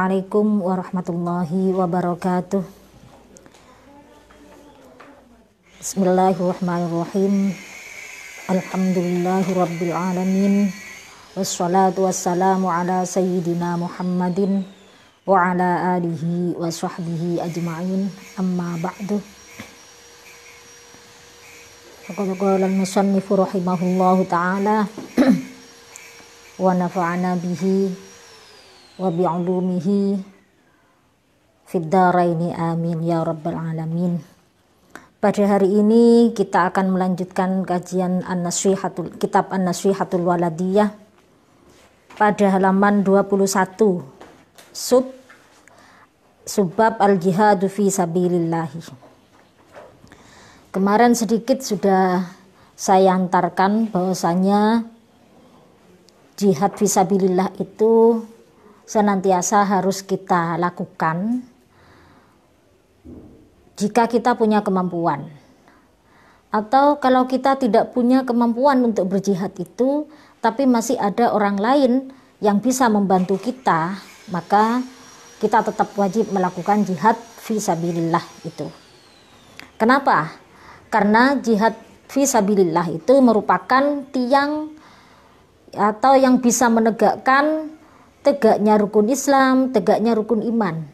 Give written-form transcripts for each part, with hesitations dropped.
Assalamualaikum warahmatullahi wabarakatuh. Bismillahirrahmanirrahim. Alhamdulillahirabbil alamin. Wassalatu wassalamu ala sayyidina Muhammadin wa ala alihi wa sahbihi ajma'in. Amma ba'du. Faqad qala al-musannifu rahimahullahu ta'ala wa nafa'ana bihi wa bi'ulumihi fid dharaini amin ya rabbal alamin. Pada hari ini kita akan melanjutkan kajian kitab An-Nasihatul Waladiyah pada halaman 21 subbab al-jihadu fi sabilillahi. Kemarin sedikit sudah saya antarkan bahwasanya jihad fi sabilillah itu senantiasa harus kita lakukan jika kita punya kemampuan, atau kalau kita tidak punya kemampuan untuk berjihad itu tapi masih ada orang lain yang bisa membantu kita, maka kita tetap wajib melakukan jihad fi sabilillah itu. Kenapa? Karena jihad fi sabilillah itu merupakan tiang atau yang bisa menegakkan tegaknya rukun Islam, tegaknya rukun iman.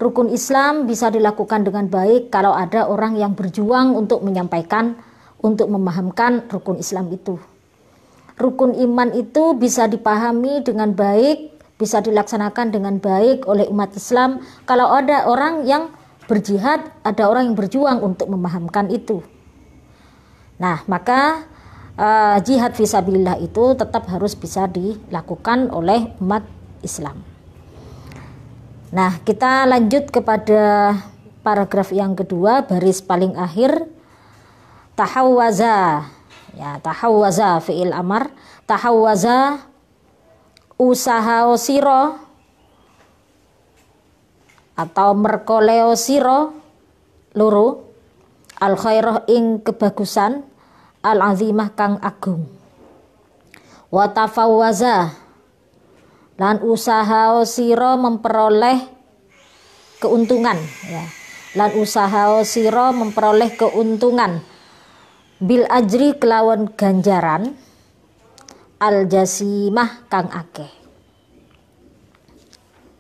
Rukun Islam bisa dilakukan dengan baik kalau ada orang yang berjuang untuk menyampaikan, untuk memahamkan rukun Islam itu. Rukun iman itu bisa dipahami dengan baik, bisa dilaksanakan dengan baik oleh umat Islam kalau ada orang yang berjihad, ada orang yang berjuang untuk memahamkan itu. Nah, maka jihad fisabilillah itu tetap harus bisa dilakukan oleh umat Islam. Nah, kita lanjut kepada paragraf yang kedua, baris paling akhir. Tahawwaza. Ya, tahawwaza fi'il amar. Tahawwaza usaha sira atau merkoleo sira loro al khairah ing kebagusan al azimah kang agung. Wa tafawwaza lan usaha sira memperoleh keuntungan, ya. Lan usaha sira memperoleh keuntungan bil ajri kelawan ganjaran al jasimah kang akeh.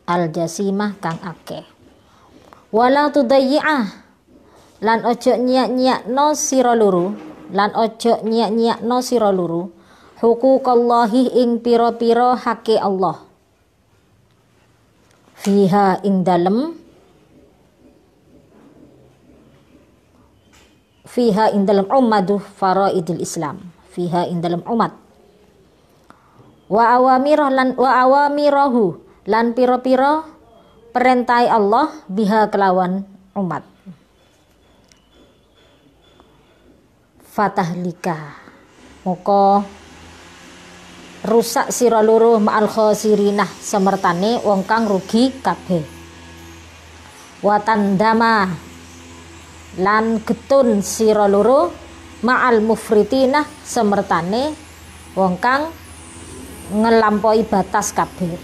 Al jasimah kang akeh. Wala tudayyi'ah lan ojo nyiak-nyiakno sira loro, lan ojo nyiak-nyiakno sira loro huquqallahi ing pira-pira hake Allah. Fiha ing dalem umadu faraidil Islam. Fiha ing dalem umat. Wa awamirahu lan pira-pira perintai Allah biha kelawan umat. Fatahlika moko rusak sira loro ma'al khosirinah semertane wong kang rugi kabeh. Watandama lan getun sira loro ma'al mufritinah semertane wong kang ngelampaui batas kabeh.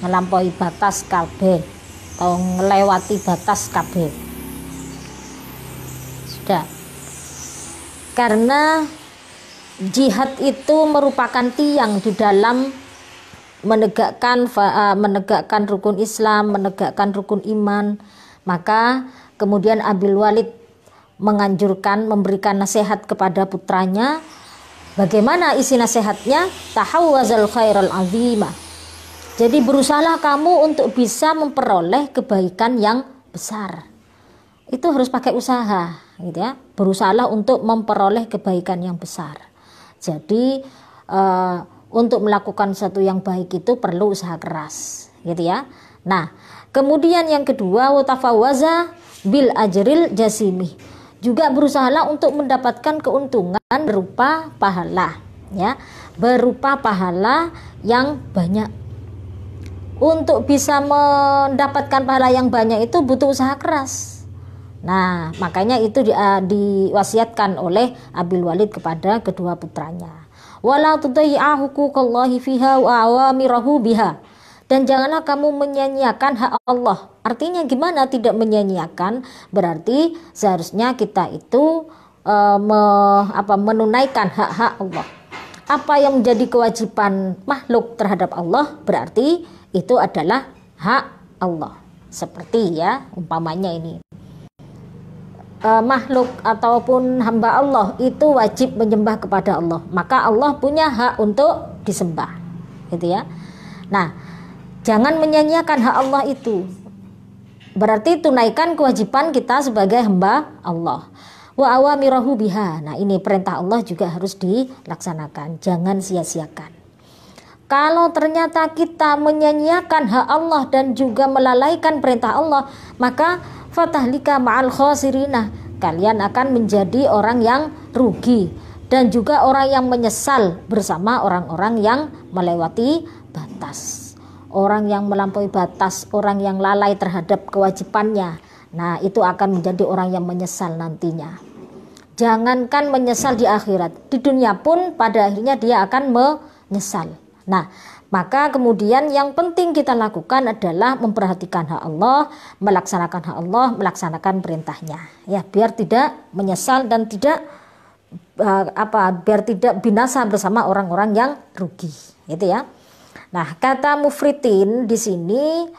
Ngelampaui batas kabeh atau ngelewati batas kabeh. Sudah. Karena jihad itu merupakan tiang di dalam menegakkan rukun Islam, menegakkan rukun iman. Maka kemudian Abil Walid menganjurkan, memberikan nasihat kepada putranya. Bagaimana isi nasihatnya? Tahawwazal khairal azimah. Jadi berusahalah kamu untuk bisa memperoleh kebaikan yang besar. Itu harus pakai usaha, gitu ya. Berusahalah untuk memperoleh kebaikan yang besar. Jadi untuk melakukan sesuatu yang baik itu perlu usaha keras, gitu ya. Nah, kemudian yang kedua, watafawwaza bil ajril jasimi. Juga berusahalah untuk mendapatkan keuntungan berupa pahala, ya, berupa pahala yang banyak. Untuk bisa mendapatkan pahala yang banyak itu butuh usaha keras. Nah, makanya itu diwasiatkan oleh Abil Walid kepada kedua putranya. Wala tudayyi'a huquqallahi fiha wa awamirahu biha. Dan janganlah kamu menyanyiakan hak Allah. Artinya gimana tidak menyanyiakan? Berarti seharusnya kita itu menunaikan hak-hak Allah. Apa yang menjadi kewajiban makhluk terhadap Allah, berarti itu adalah hak Allah. Seperti ya, umpamanya ini. Makhluk ataupun hamba Allah itu wajib menyembah kepada Allah. Maka Allah punya hak untuk disembah. Gitu ya. Nah, jangan menyanyiakan hak Allah itu. Berarti tunaikan kewajiban kita sebagai hamba Allah. Wa awamirahu biha. Nah, ini perintah Allah juga harus dilaksanakan. Jangan sia-siakan. Kalau ternyata kita menyanyiakan hak Allah dan juga melalaikan perintah Allah, maka fatahlika ma'al khosirina. Kalian akan menjadi orang yang rugi dan juga orang yang menyesal bersama orang-orang yang melewati batas. Orang yang melampaui batas, orang yang lalai terhadap kewajibannya. Nah, itu akan menjadi orang yang menyesal nantinya. Jangankan menyesal di akhirat, di dunia pun pada akhirnya dia akan menyesal. Nah, maka kemudian yang penting kita lakukan adalah memperhatikan hak Allah, melaksanakan hak Allah, melaksanakan perintahnya. Ya, biar tidak menyesal dan tidak biar tidak binasa bersama orang-orang yang rugi. Gitu ya. Nah, kata mufritin di sini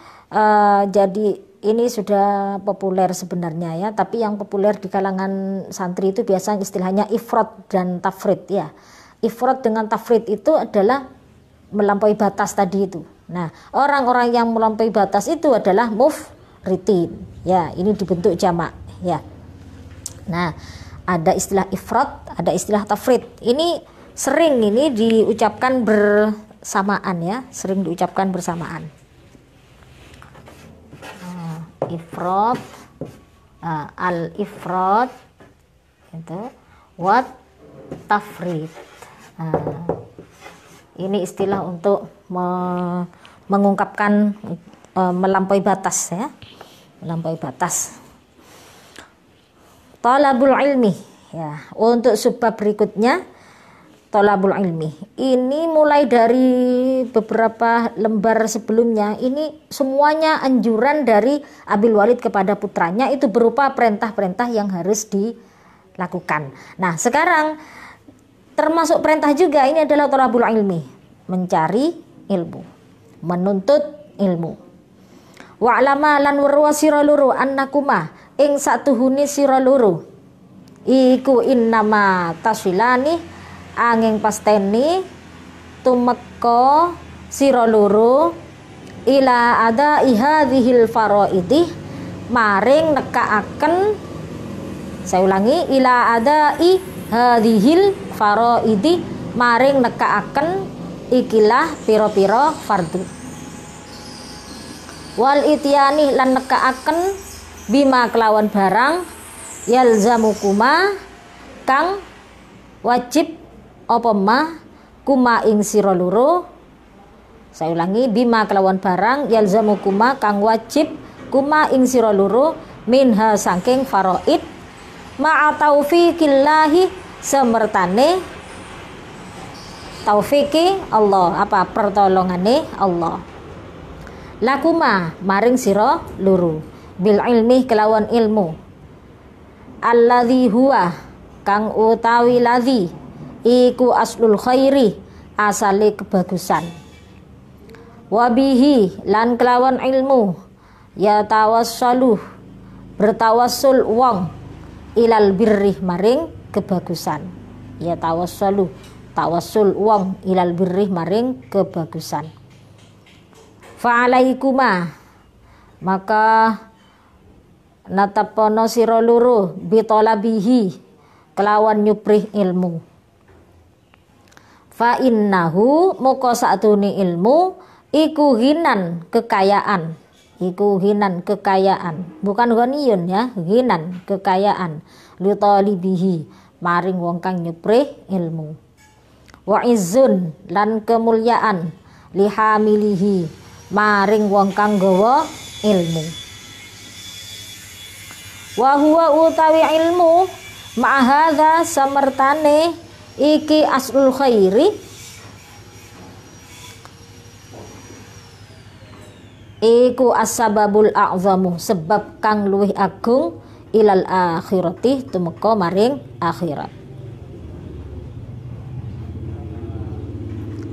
jadi ini sudah populer sebenarnya ya, tapi yang populer di kalangan santri itu biasanya istilahnya ifrad dan tafrid ya. Ifrad dengan tafrid itu adalah melampaui batas tadi itu. Nah, orang-orang yang melampaui batas itu adalah mufritin. Ya, ini dibentuk jamak ya. Nah, ada istilah ifrad, ada istilah tafrid. Ini sering ini diucapkan bersamaan ya, sering diucapkan bersamaan. Ifrad, al-ifrad itu wat tafrid. Ini istilah untuk mengungkapkan melampaui batas ya, melampaui batas. Talabul ilmi ya. Untuk subbab berikutnya talabul ilmi. Ini mulai dari beberapa lembar sebelumnya, ini semuanya anjuran dari Abil Walid kepada putranya, itu berupa perintah-perintah yang harus dilakukan. Nah, sekarang termasuk perintah juga ini adalah talabul ilmi, mencari ilmu, menuntut ilmu. Wa'lama lan warwa sira loro annakuma ing satuhuni sira loro iku innama tasilani angin pasteni tumeka sira loro ila ada ihadhil faraidi maring nekaaken, saya ulangi, ila ada ihadhil faraidi maring nekaaken ikilah piro-piro fardu, wal ityani lan nekaaken bima kelawan barang yalzamukuma kang wajib apa mah kuma ing sira loro, saya ulangi, bima kelawan barang yalzamukuma kang wajib kuma ing sira loro minha saking faraid ma'a taufiqillahi semertane taufiki Allah, apa pertolongane Allah, lakuma maring sira loro bil ilmi kelawan ilmu, alladzi huwa kang utawi ladzi iku aslul khairi asale kebagusan, wabihi lan kelawan ilmu ya tawassaluh bertawassul wong ilal birri maring kebagusan, ya tawassaluh tawassul wong ilal birri maring kebagusan. Fa'alaikuma maka natapono sira loro bitolabihi kelawan nyuprih ilmu. Fa innahu moko satune ilmu iku hinan kekayaan, iku hinan kekayaan, bukan ghaniyun ya, hinan kekayaan li talibihi maring wong kang nyuprih ilmu, wa izzun lan kemuliaan li hamilihi maring wong kang gawa ilmu, wa huwa utawi ilmu ma'ahadha samertane iki aslul khairi iku as-sababul a'zamu, sebab kang luwih agung ilal akhirati tumeka maring akhirat.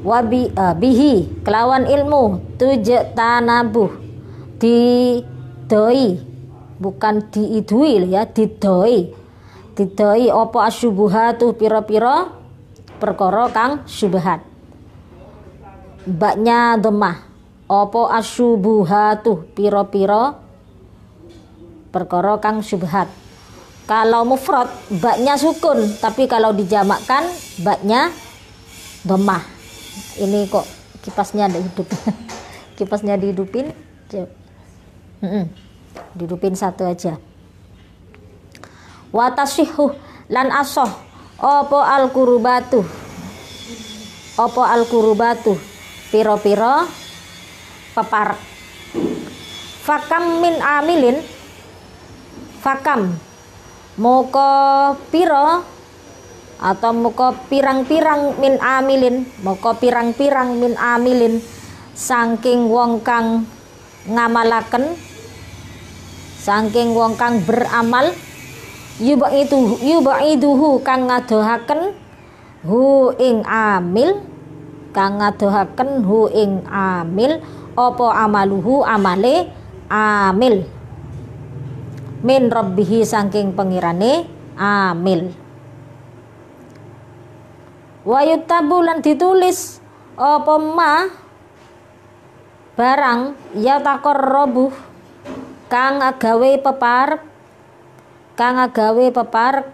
Wabi bihi kelawan ilmu tujtanabuh, didoi bukan diidui ya, didoi apa asyubuhatu pira-pira perkara kang syubhat. Baknya dhammah apa asyubuhatu pira-pira perkara kang syubhat. Kalau mufrad baknya sukun, tapi kalau dijamakkan baknya dhammah. Ini kok kipasnya ada hidup. Kipasnya dihidupin. Dihidupin satu aja. Wa tasihhu lan asoh apa al-qurubatu. Apa al-qurubatu pira-pira peparek. Fakam min amilin, fakam moko pira atau moko pirang-pirang min amilin, moko pirang-pirang min amilin saking wong kang ngamalaken, saking wong kang beramal, yubaiduhu kang ngadohaken hu ing amil, kang ngadohaken hu ing amil apa amaluhu amale amil min rabbihi saking pengirane amil. Wa yutabu lan ditulis apa ma barang ya taqarrabu kang agawe peparek, kang agawe peparek,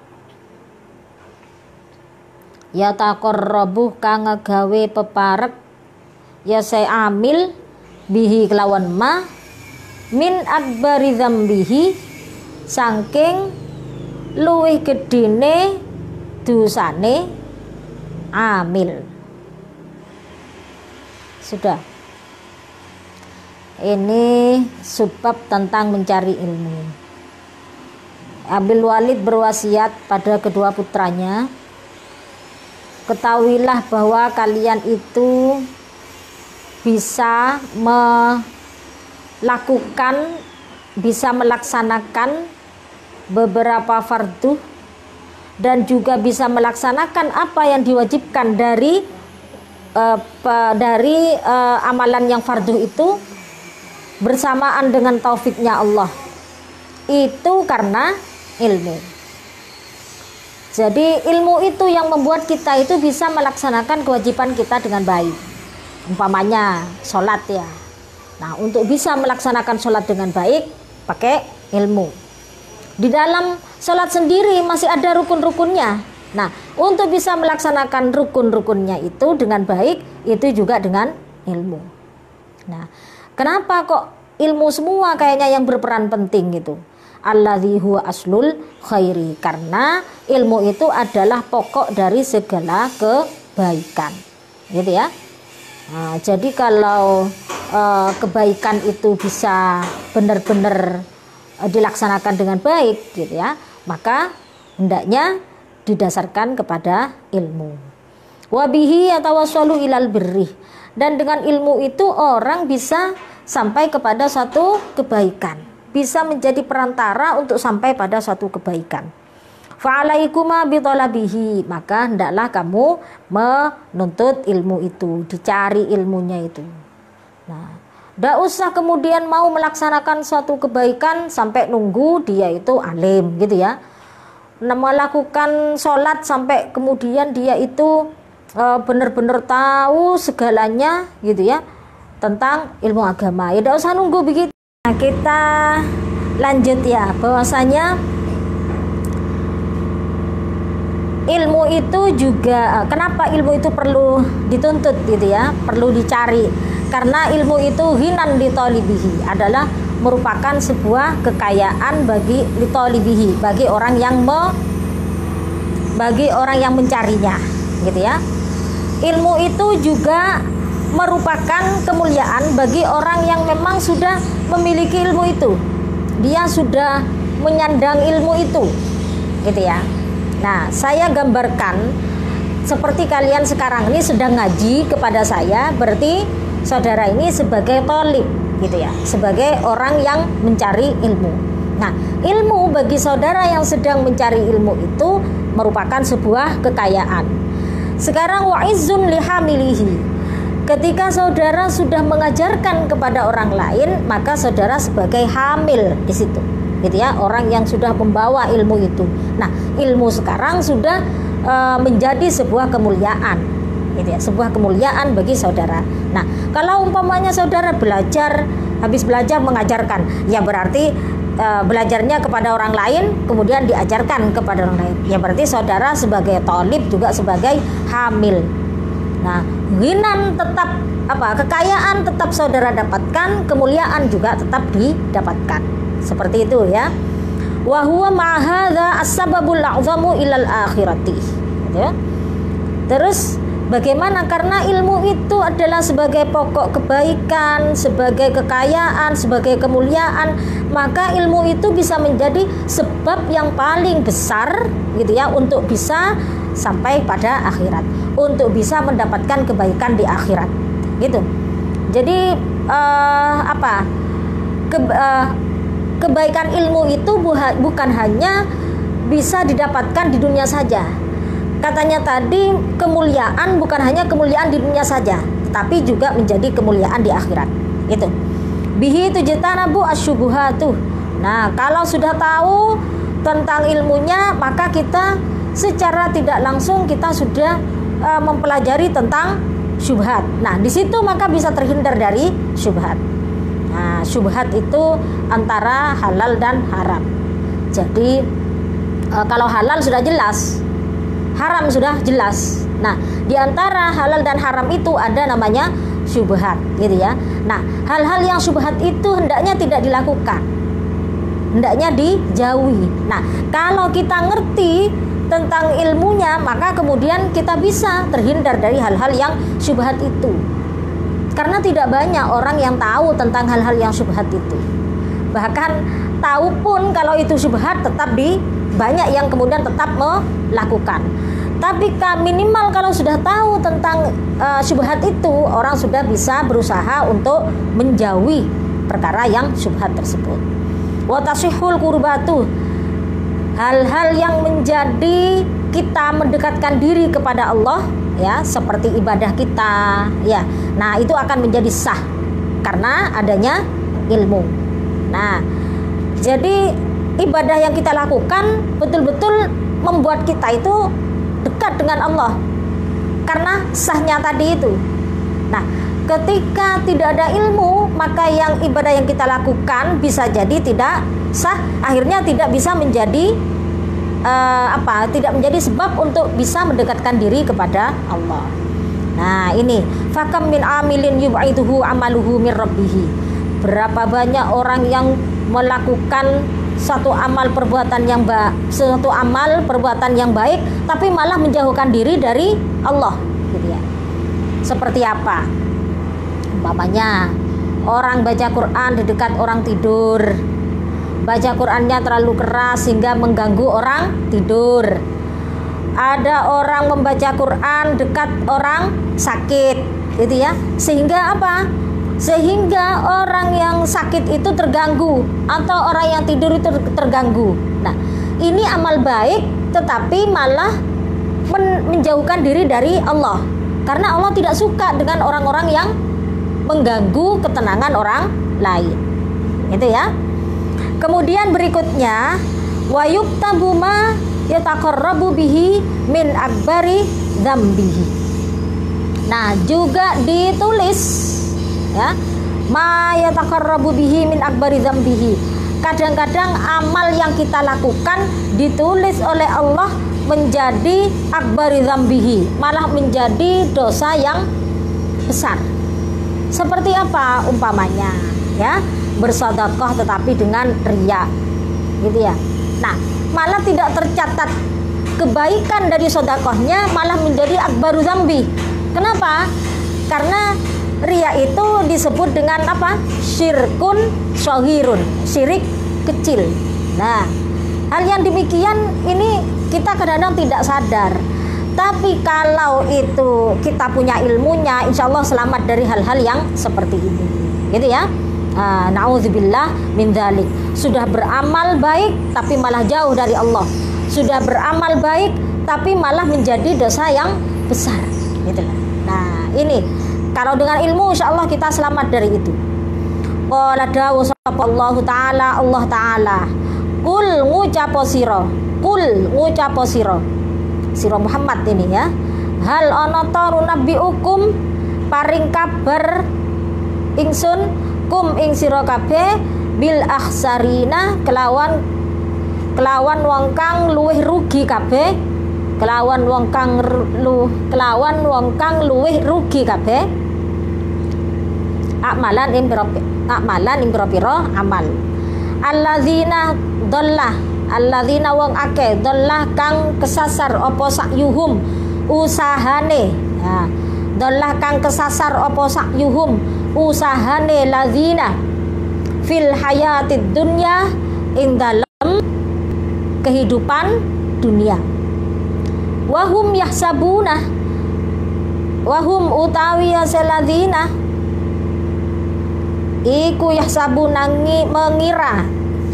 ya taqarrabu kang agawe peparek ya saya amil bihi kelawan ma min akbari dzambihi saking luwih gedine dosane amil. Sudah. Ini subbab tentang mencari ilmu. Abil Walid berwasiat pada kedua putranya, ketahuilah bahwa kalian itu bisa melakukan, bisa melaksanakan beberapa fardu dan juga bisa melaksanakan apa yang diwajibkan dari amalan yang fardu itu bersamaan dengan taufiknya Allah. Itu karena ilmu. Jadi ilmu itu yang membuat kita itu bisa melaksanakan kewajiban kita dengan baik. Umpamanya sholat ya. Nah, untuk bisa melaksanakan sholat dengan baik pakai ilmu. Di dalam sholat sendiri masih ada rukun-rukunnya. Nah, untuk bisa melaksanakan rukun-rukunnya itu dengan baik, itu juga dengan ilmu. Nah, kenapa kok ilmu semua kayaknya yang berperan penting gitu? Alladzi huwa aslul khairi, karena ilmu itu adalah pokok dari segala kebaikan. Gitu ya. Nah, jadi kalau kebaikan itu bisa benar-benar dilaksanakan dengan baik gitu ya, maka hendaknya didasarkan kepada ilmu. Wabihi atawassalu ilal birri, dan dengan ilmu itu orang bisa sampai kepada satu kebaikan, bisa menjadi perantara untuk sampai pada satu kebaikan. Fa'alaikuma bitolabihi, maka hendaklah kamu menuntut ilmu itu, dicari ilmunya itu. Nah, tidak usah kemudian mau melaksanakan suatu kebaikan sampai nunggu dia itu alim gitu ya. Melakukan sholat sampai kemudian dia itu benar-benar tahu segalanya gitu ya tentang ilmu agama. Ya tidak usah nunggu begitu. Nah, kita lanjut ya, bahwasanya ilmu itu juga, kenapa ilmu itu perlu dituntut gitu ya, perlu dicari. Karena ilmu itu hinan litolibihi, adalah merupakan sebuah kekayaan bagi litolibihi, bagi orang yang mencarinya gitu ya. Ilmu itu juga merupakan kemuliaan bagi orang yang memang sudah memiliki ilmu itu, dia sudah menyandang ilmu itu gitu ya. Nah, saya gambarkan seperti kalian sekarang ini sedang ngaji kepada saya, berarti saudara ini sebagai thalib, gitu ya, sebagai orang yang mencari ilmu. Nah, ilmu bagi saudara yang sedang mencari ilmu itu merupakan sebuah kekayaan. Sekarang wa'izzun lihamilihi. Ketika saudara sudah mengajarkan kepada orang lain, maka saudara sebagai hamil di situ, gitu ya, orang yang sudah membawa ilmu itu. Nah, ilmu sekarang sudah menjadi sebuah kemuliaan, gitu ya, sebuah kemuliaan bagi saudara. Nah, kalau umpamanya saudara belajar, habis belajar mengajarkan, ya berarti belajarnya kepada orang lain, kemudian diajarkan kepada orang lain, ya berarti saudara sebagai thalib juga sebagai hamil. Nah, ghinan tetap kekayaan tetap saudara dapatkan, kemuliaan juga tetap didapatkan. Seperti itu ya. Wa huwa ma hadza as-sababul a'zamu ilal akhirati. Ya. Terus bagaimana? Karena ilmu itu adalah sebagai pokok kebaikan, sebagai kekayaan, sebagai kemuliaan, maka ilmu itu bisa menjadi sebab yang paling besar, gitu ya, untuk bisa sampai pada akhirat, untuk bisa mendapatkan kebaikan di akhirat, gitu. Jadi kebaikan ilmu itu bukan hanya bisa didapatkan di dunia saja. Katanya tadi kemuliaan bukan hanya kemuliaan di dunia saja, tapi juga menjadi kemuliaan di akhirat. Itu. Bihi tujtanabu asyubuhatu. Nah, kalau sudah tahu tentang ilmunya, maka kita secara tidak langsung kita sudah mempelajari tentang syubhat. Nah, di situ maka bisa terhindar dari syubhat. Nah, syubhat itu antara halal dan haram. Jadi kalau halal sudah jelas, haram sudah jelas. Nah, di antara halal dan haram itu ada namanya syubhat, gitu ya. Nah, hal-hal yang syubhat itu hendaknya tidak dilakukan, hendaknya dijauhi. Nah, kalau kita ngerti tentang ilmunya, maka kemudian kita bisa terhindar dari hal-hal yang syubhat itu. Karena tidak banyak orang yang tahu tentang hal-hal yang syubhat itu. Bahkan tahu pun kalau itu syubhat, tetap banyak yang kemudian tetap melakukan. Tapi minimal kalau sudah tahu tentang syubhat itu, orang sudah bisa berusaha untuk menjauhi perkara yang syubhat tersebut. Wa tasihhul qurbatu, hal-hal yang menjadi kita mendekatkan diri kepada Allah, ya, seperti ibadah kita, ya. Nah, itu akan menjadi sah karena adanya ilmu. Nah, jadi ibadah yang kita lakukan betul-betul membuat kita itu dekat dengan Allah karena sahnya tadi itu. Nah, ketika tidak ada ilmu, maka yang ibadah yang kita lakukan bisa jadi tidak sah, akhirnya tidak bisa menjadi tidak menjadi sebab untuk bisa mendekatkan diri kepada Allah. Nah, ini fakam min amilin yub'iduhu amaluhu min rabbih. Berapa banyak orang yang melakukan suatu amal perbuatan yang baik tapi malah menjauhkan diri dari Allah, gitu ya. Seperti apa? Umpamanya orang baca Quran di dekat orang tidur, baca Qurannya terlalu keras sehingga mengganggu orang tidur. Ada orang membaca Quran dekat orang sakit, gitu ya, sehingga apa? Sehingga orang yang sakit itu terganggu atau orang yang tidur itu terganggu. Nah, ini amal baik tetapi malah menjauhkan diri dari Allah, karena Allah tidak suka dengan orang-orang yang mengganggu ketenangan orang lain, gitu ya. Kemudian berikutnya wa yuktabu ma yataqarrabu bihi min akbari dzambihi. Nah, juga ditulis, ya, ma yataqarrabu bihi min akbari dzambihi. Kadang-kadang amal yang kita lakukan ditulis oleh Allah menjadi akbari dzambihi, malah menjadi dosa yang besar. Seperti apa umpamanya, ya? Bersedekah tetapi dengan riya, gitu ya. Nah, malah tidak tercatat kebaikan dari sedekahnya, malah menjadi akbaru dzambi. Kenapa? Karena riya itu disebut dengan apa? Syirkun shahirun, syirik kecil. Nah, hal yang demikian ini kita kadang-kadang tidak sadar. Tapi kalau itu kita punya ilmunya, insya Allah selamat dari hal-hal yang seperti ini, gitu ya. Na'udzubillah min dzalik. Sudah beramal baik tapi malah jauh dari Allah. Sudah beramal baik tapi malah menjadi dosa yang besar. Gitu lah. Nah, ini kalau dengan ilmu insya Allah kita selamat dari itu. Qala dawu Allah Ta'ala kul ngucapo sira, kul ngucapo sira Muhammad ini ya, hal ana ta runabbiukum paring kabar ingsun kum ing sira kabeh bil akhsarina kelawan wong kang luwih rugi kabeh, kelawan wong kang luwih rugi kabeh amalan ing pira-pira amal. Alladzina wong akeh dollah kang kesasar apa sakyuhum usahane. Nah, dollah kang kesasar apa sakyuhum usahane ladzina fil hayatid dunya ing dalem kehidupan dunia. Wahum yahsabuna wahum utawi asaladzina iku yahsabuna mengira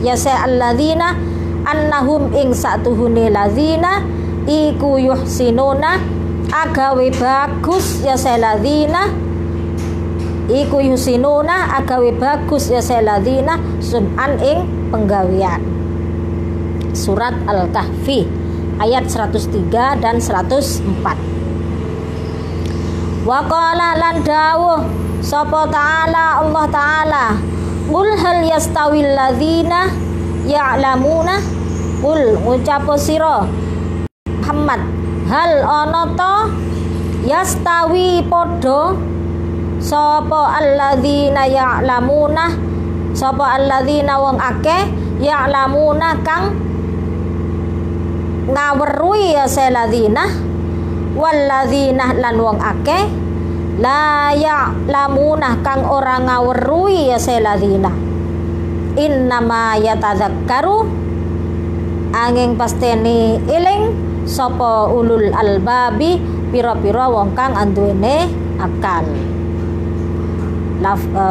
ya alladzina annahum ing satuhune ladzina iku yuhsinuna agawe bagus ya ladzina iku yusinuna agawe bagus ya ladzina sun'an ing penggawean. Surat Al-Kahfi ayat 103 dan 104. Wa qala lan dawuh sapa ta'ala Allah ta'ala qul hal yastawil ladzina ya'lamuna, qul ngucapo sira Muhammad hal ana ta yastawi padha sapa alladzina ya'lamuna, sapa alladzina wong akeh ya'lamuna kang ngaweruhi ya seladzina walladzina lan wong akeh la ya'lamuna kang ora ngaweruhi ya seladzina. Innama yatadzakkaru angin pasteni iling sapa ulul albabi pira-pira wong kang anduwene akal.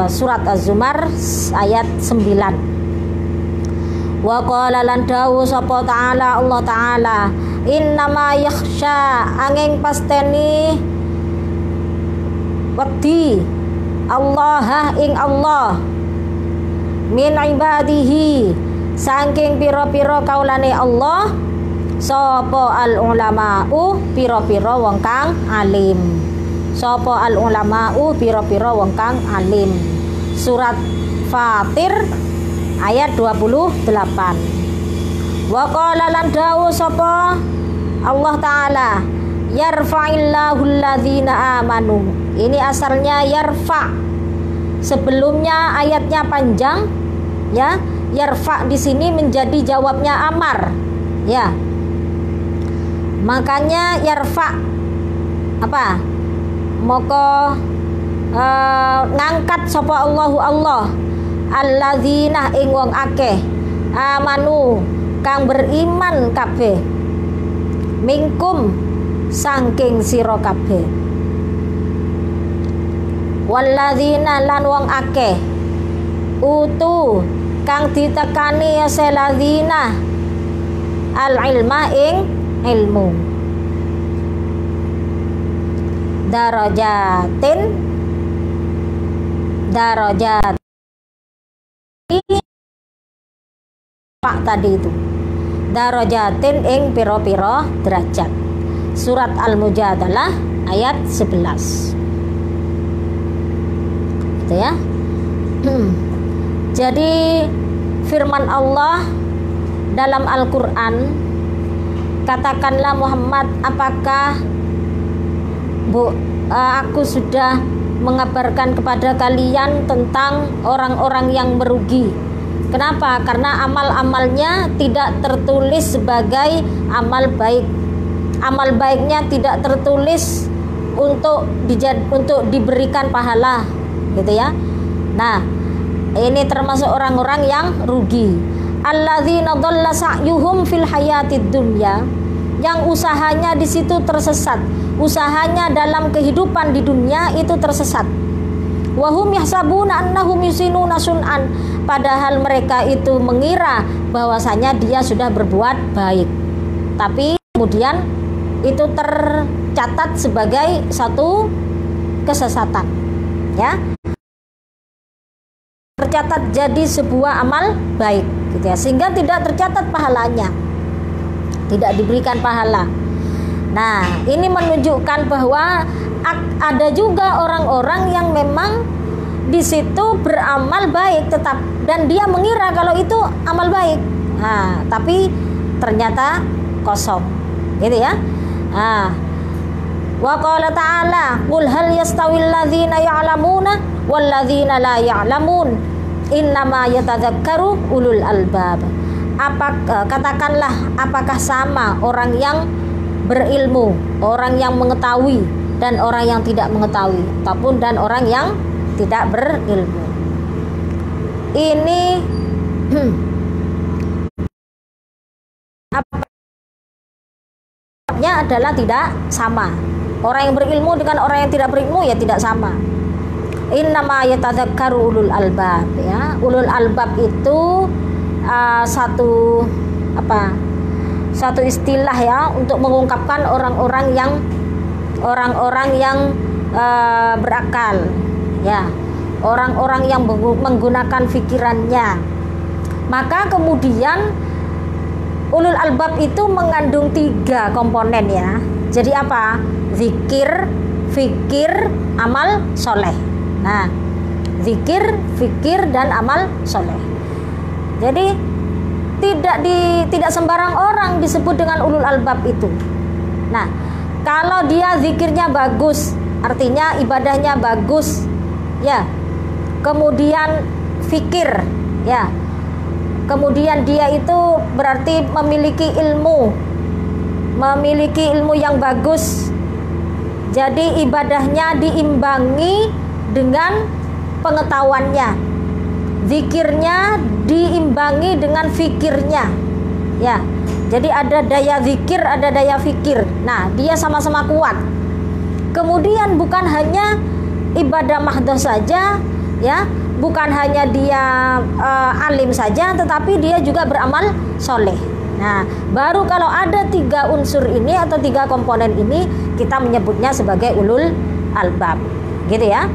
Surat Az-Zumar ayat 9. Wa qala lan dawu sapa ta'ala Allah ta'ala innama yakhsha angin pasteni wedi Allah ing Allah min ibadihi saking pira-pira kaulane Allah sapa al ulama'u pira-pira wong kang alim, sapa al ulama'u pira-pira wong kang alim. Surat Fatir ayat 28. Wa qala lan dawu sapa Allah taala yarfa'illahu alladzina amanu. Ini asalnya yarfa. Sebelumnya ayatnya panjang ya. Yarfa di sini menjadi jawabnya amar ya. Makanya yarfa apa? Moko ngangkat sapa Allahu Allah alladzina ing wong akeh amanu kang beriman kabeh mingkum saking sira kabeh walladzina lan wong akeh utu kang ditekani ya seladzina al ilma ing ilmu darajat Pak tadi itu darajatin ing piro-piro derajat. Surat Al-Mujadalah ayat 11 gitu ya. Jadi firman Allah dalam Al-Quran, katakanlah Muhammad, apakah aku sudah mengabarkan kepada kalian tentang orang-orang yang merugi. Kenapa? Karena amal-amalnya tidak tertulis sebagai amal baik. Amal baiknya tidak tertulis untuk diberikan pahala, gitu ya. Nah, ini termasuk orang-orang yang rugi. Alladzina dhalla sa'yuhum fil hayatid dunya, yang usahanya di situ tersesat. Usahanya dalam kehidupan di dunia itu tersesat. Wahum yahsabuna annahum yusinuna sun'an, padahal mereka itu mengira bahwasanya dia sudah berbuat baik, tapi kemudian itu tercatat sebagai satu kesesatan, ya, tercatat jadi sebuah amal baik gitu ya, sehingga tidak tercatat pahalanya, tidak diberikan pahala. Nah, ini menunjukkan bahwa ada juga orang-orang yang memang di situ beramal baik tetap, dan dia mengira kalau itu amal baik. Nah, tapi ternyata kosong, gitu ya. Nah, wa qala ta'ala qul hal yastawil ladzina ya'lamuna wal ladzina la ya'lamun innama yatadzakkaru ulul albab. Katakanlah, apakah sama orang yang berilmu, orang yang mengetahui, dan orang yang tidak mengetahui, ataupun dan orang yang tidak berilmu? Ini apanya adalah tidak sama. Orang yang berilmu dengan orang yang tidak berilmu ya tidak sama. Innama yatadzakkaru ulul albab, ya. Ulul albab itu satu istilah ya untuk mengungkapkan orang-orang yang berakal, ya, orang-orang yang menggunakan pikirannya. Maka kemudian ulul albab itu mengandung 3 komponen ya. Jadi apa? Zikir, fikir, amal soleh. Nah, zikir, fikir, dan amal soleh. Jadi tidak sembarang orang disebut dengan ulul albab itu. Nah, kalau dia zikirnya bagus, artinya ibadahnya bagus, ya. Kemudian fikir, ya. Kemudian dia itu berarti memiliki ilmu yang bagus. Jadi ibadahnya diimbangi dengan pengetahuannya, zikirnya diimbangi dengan fikirnya, ya. Jadi ada daya zikir, ada daya fikir. Nah, dia sama-sama kuat. Kemudian bukan hanya ibadah mahdoh saja, ya, bukan hanya dia alim saja, tetapi dia juga beramal soleh. Nah, baru kalau ada 3 unsur ini atau 3 komponen ini, kita menyebutnya sebagai ulul albab, gitu ya.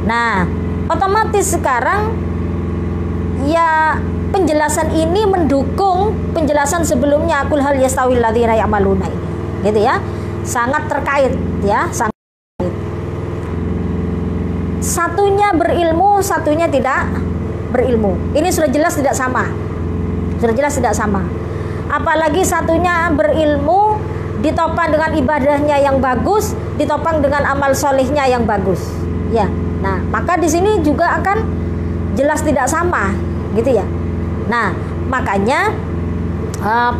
Nah, otomatis sekarang ya penjelasan ini mendukung penjelasan sebelumnya, qul hal yastawil ladzina ya'maluna ini, gitu ya. Sangat terkait, ya, sangat terkait. Satunya berilmu, satunya tidak berilmu. Ini sudah jelas tidak sama. Sudah jelas tidak sama. Apalagi satunya berilmu ditopang dengan ibadahnya yang bagus, ditopang dengan amal solehnya yang bagus, ya. Nah, maka di sini juga akan jelas tidak sama, gitu ya. Nah, makanya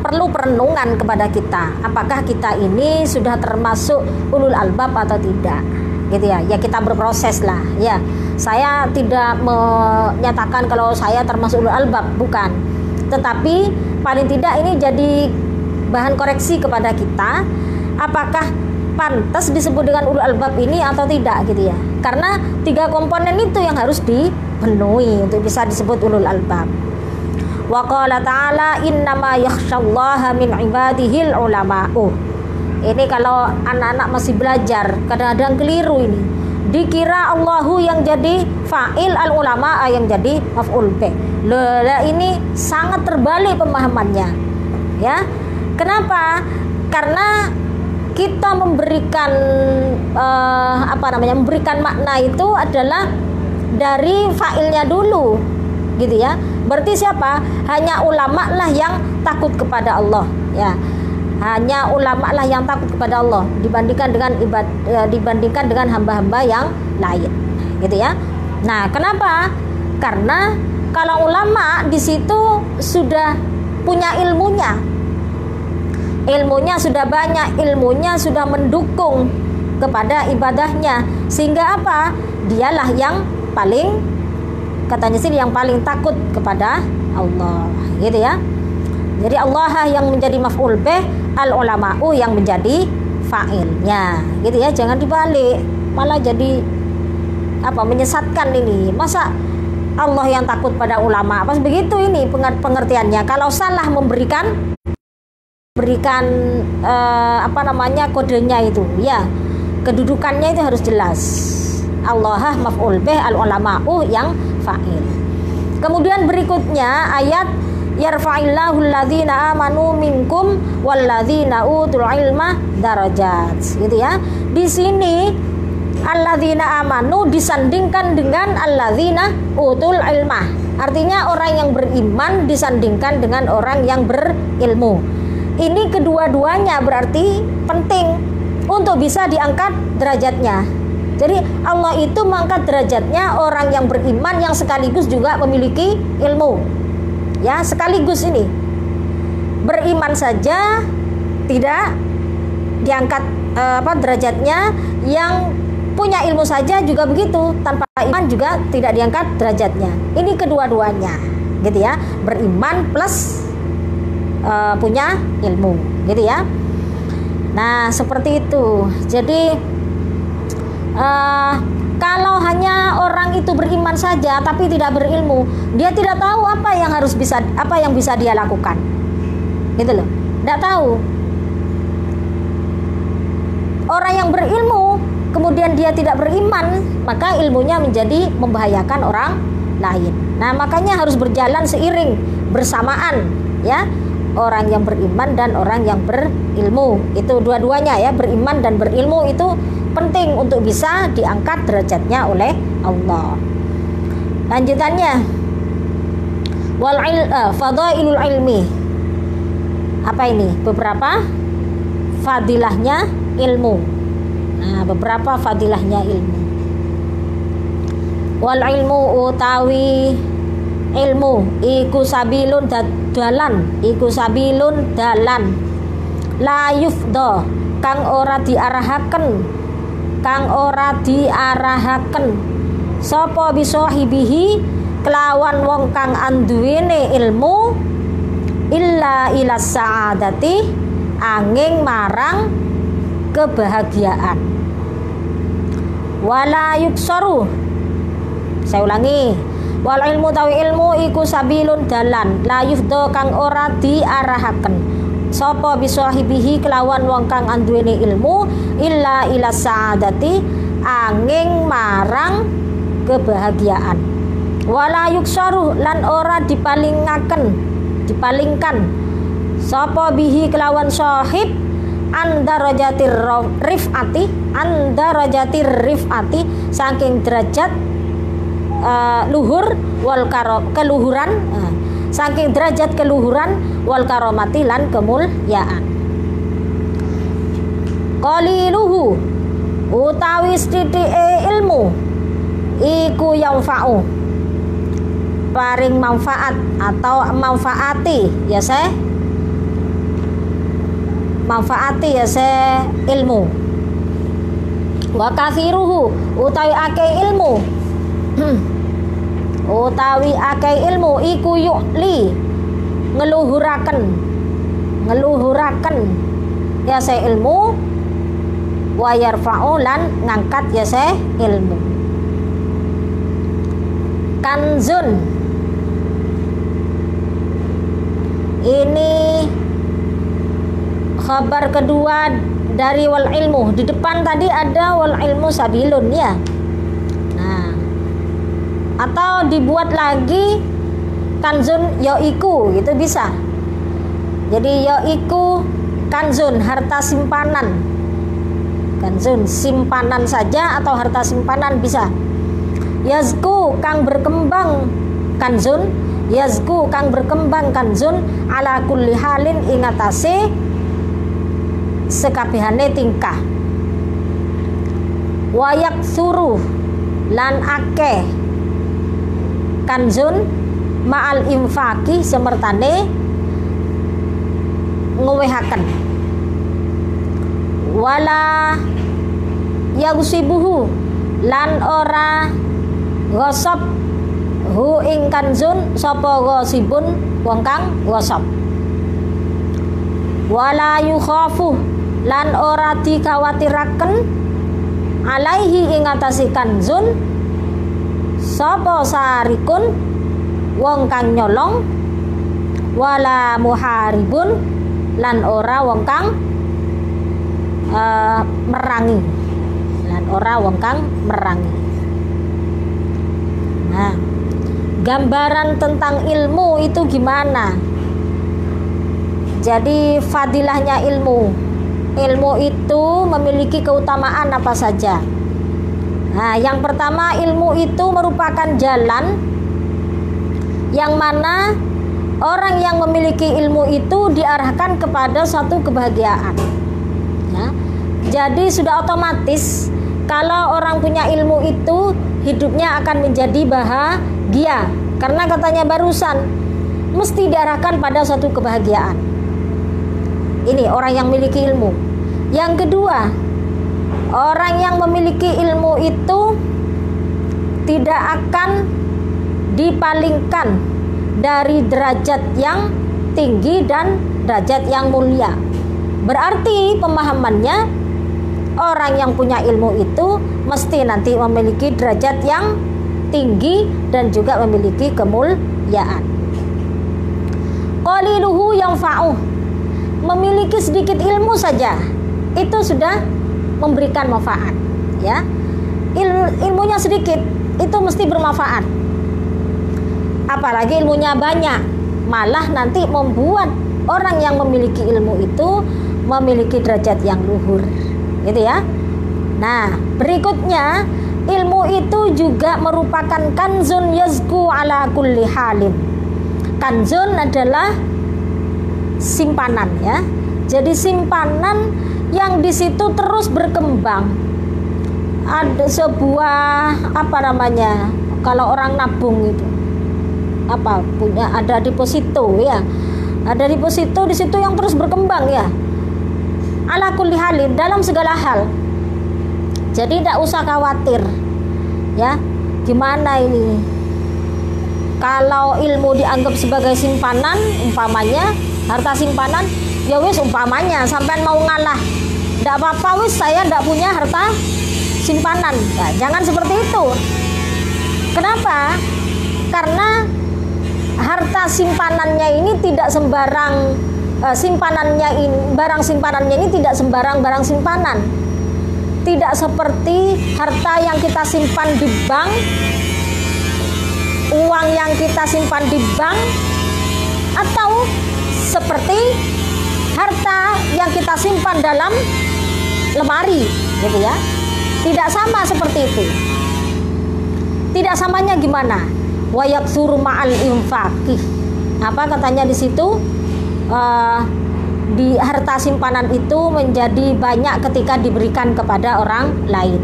perlu perenungan kepada kita, apakah kita ini sudah termasuk ulul albab atau tidak, gitu ya. Ya, kita berproses lah, ya. Saya tidak menyatakan kalau saya termasuk ulul albab, bukan. Tetapi paling tidak ini jadi bahan koreksi kepada kita, apakah pantas disebut dengan ulul albab ini atau tidak, gitu ya. Karena 3 komponen itu yang harus dipenuhi untuk bisa disebut ulul albab. Wa qala ta'ala innama yakhsyallaha min ibadihil ulama. Ini kalau anak-anak masih belajar kadang-kadang keliru ini. Dikira Allahu yang jadi fa'il, al ulama yang jadi maf'ul bih. Ini sangat terbalik pemahamannya, ya. Kenapa? Karena kita memberikan memberikan makna itu adalah dari fa'ilnya dulu, gitu ya. Berarti siapa? Hanya ulama lah yang takut kepada Allah, ya. Hanya ulama lah yang takut kepada Allah dibandingkan dengan hamba-hamba yang lain, gitu ya. Nah, kenapa? Karena kalau ulama di situ sudah punya ilmunya sudah banyak, ilmunya sudah mendukung kepada ibadahnya, sehingga apa? Dialah yang paling, katanya sih, yang paling takut kepada Allah, gitu ya. Jadi Allah yang menjadi maf'ul bih, al ulama'u yang menjadi fa'ilnya, gitu ya. Jangan dibalik, malah jadi menyesatkan ini. Masa Allah yang takut pada ulama? Pas begitu ini pengertiannya. Kalau salah memberikan kodenya itu, ya kedudukannya itu harus jelas. Allah maf'ul bih, al ulama'u yang fa'il. Kemudian berikutnya ayat yarfa'illahu alladzina amanu minkum walladzina utul ilma darajat, gitu ya. Di sini alladzina amanu disandingkan dengan alladzina utul ilma. Artinya orang yang beriman disandingkan dengan orang yang berilmu. Ini kedua-duanya berarti penting untuk bisa diangkat derajatnya. Jadi Allah itu mengangkat derajatnya orang yang beriman yang sekaligus juga memiliki ilmu. Ya, sekaligus ini. Beriman saja tidak diangkat derajatnya, yang punya ilmu saja juga begitu, tanpa iman juga tidak diangkat derajatnya. Ini kedua-duanya, gitu ya. Beriman plus punya ilmu, gitu ya. Nah, seperti itu. Jadi kalau hanya orang itu beriman saja tapi tidak berilmu, dia tidak tahu apa yang bisa dia lakukan, gitu loh. Tidak tahu. Orang yang berilmu kemudian dia tidak beriman, maka ilmunya menjadi membahayakan orang lain. Nah, makanya harus berjalan seiring bersamaan, ya. Orang yang beriman dan orang yang berilmu, itu dua-duanya ya, beriman dan berilmu itu penting untuk bisa diangkat derajatnya oleh Allah. Lanjutannya, fadailul ilmi. Apa ini? Beberapa fadilahnya ilmu. Nah, beberapa fadilahnya ilmu. Wal ilmu utawi ilmu iku sabilun dalan, iku sabilun dalan. La yufda kang ora diarahaken sapa bisahibihi kelawan wong kang anduwene ilmu illa ila sa'adati angin marang kebahagiaan. Wala yuksaru, saya ulangi, wal ilmu tawi ilmu iku sabilun dalan la yufda kang ora diarahaken sapa bisahibihi kelawan wong kang anduweni ilmu illa ila sa'adati angin marang kebahagiaan. Wala yuksaru lan ora dipalingkan sapa bihi kelawan sahib andarajatir rifati saking derajat luhur wal keluhuran, saking derajat keluhuran wal karomati lan kemulyaan. Qaliluhu utawi sithike ilmu iku yanfa'u paring manfaat atau manfaati ya ilmu. Wa kathiruhu utawi akeh ilmu iku yu'li ngeluhuraken ya ilmu wa yarfa'u lan ngangkat ya ilmu. Kanzun ini khabar kedua dari wal ilmu. Di depan tadi ada wal ilmu sabilun ya. Nah, atau dibuat lagi kanzun yaiku, gitu bisa. Jadi yaiku kanzun, harta simpanan. Kanzun simpanan saja atau harta simpanan bisa. Yazku kang berkembang kanzun, yazku kang berkembang kanzun ala kulli halin ingatase sekabehane tingkah. Wayak suruh lan akeh kanzun ma'al infaki semertane ngewehaken. Wala yagusibuhu lan ora gosop hu ing kanzun sapa gosibun wong kang gosop. Wala yukhafu lan ora dikawatiraken alaihi ing atase kanzun sapa sarikun wong kang nyolong, wala muharibun lan ora wong kang merangi, lan ora wong kang merangi. Nah, gambaran tentang ilmu itu gimana? Jadi fadilahnya ilmu itu memiliki keutamaan apa saja? Nah, yang pertama, ilmu itu merupakan jalan yang mana orang yang memiliki ilmu itu diarahkan kepada suatu kebahagiaan. Ya. Jadi sudah otomatis kalau orang punya ilmu itu hidupnya akan menjadi bahagia, karena katanya barusan mesti diarahkan pada suatu kebahagiaan. Ini orang yang memiliki ilmu. Yang kedua, orang yang memiliki ilmu itu tidak akan dipalingkan dari derajat yang tinggi dan derajat yang mulia. Berarti pemahamannya, orang yang punya ilmu itu mesti nanti memiliki derajat yang tinggi dan juga memiliki kemuliaan. Qaliluhu yanfa'uh, memiliki sedikit ilmu saja itu sudah memberikan manfaat, ya. Ilmunya sedikit itu mesti bermanfaat, apalagi ilmunya banyak, malah nanti membuat orang yang memiliki ilmu itu memiliki derajat yang luhur, gitu ya. Nah, berikutnya, ilmu itu juga merupakan kanzun yazku ala kulli halin. Kanzun adalah simpanan, ya. Jadi simpanan yang di situ terus berkembang. Ada sebuah kalau orang nabung itu punya ada deposito, ya. Ada deposito di situ yang terus berkembang, ya. Ala kulli halin, dalam segala hal. Jadi tidak usah khawatir, ya. Gimana ini? Kalau ilmu dianggap sebagai simpanan, umpamanya harta simpanan, ya wis umpamanya sampai mau ngalah, tidak apa-apa, wis saya tidak punya harta simpanan. Nah, jangan seperti itu. Kenapa? Karena harta simpanannya ini tidak sembarang barang simpanannya ini tidak sembarang barang simpanan. Tidak seperti harta yang kita simpan di bank, uang yang kita simpan di bank, atau seperti harta yang kita simpan dalam lemari, gitu ya. Tidak sama seperti itu. Tidak samanya gimana? Wa yaksuru ma'al infaqih. Apa katanya di situ? Di harta simpanan itu menjadi banyak ketika diberikan kepada orang lain.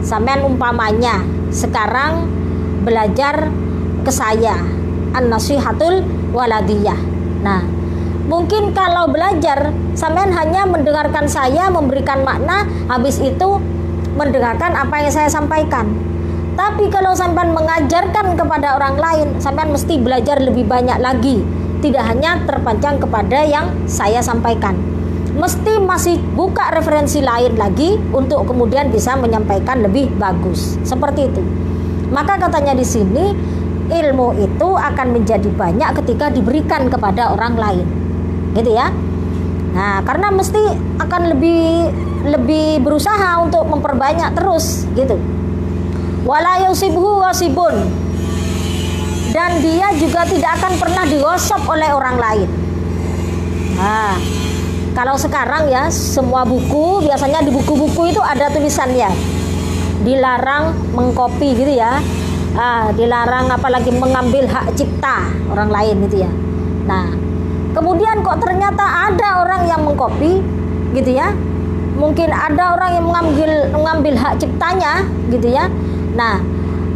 Sampean umpamanya sekarang belajar ke saya, an-nasihatul waladiyah. Nah, mungkin kalau belajar sampean hanya mendengarkan saya memberikan makna, habis itu mendengarkan apa yang saya sampaikan. Tapi kalau sampean mengajarkan kepada orang lain, sampean mesti belajar lebih banyak lagi. Tidak hanya terpancang kepada yang saya sampaikan, mesti masih buka referensi lain lagi untuk kemudian bisa menyampaikan lebih bagus. Seperti itu. Maka katanya di sini, ilmu itu akan menjadi banyak ketika diberikan kepada orang lain, gitu ya. Nah, karena mesti akan lebih berusaha untuk memperbanyak terus, gitu. Wala yusibhu wasibun, dan dia juga tidak akan pernah digosok oleh orang lain. Nah, kalau sekarang ya, semua buku biasanya di buku-buku itu ada tulisannya, dilarang mengcopy, gitu ya. Dilarang apalagi mengambil hak cipta orang lain, gitu ya. Nah, kemudian kok ternyata ada orang yang mengcopy, gitu ya. Mungkin ada orang yang mengambil hak ciptanya, gitu ya. Nah,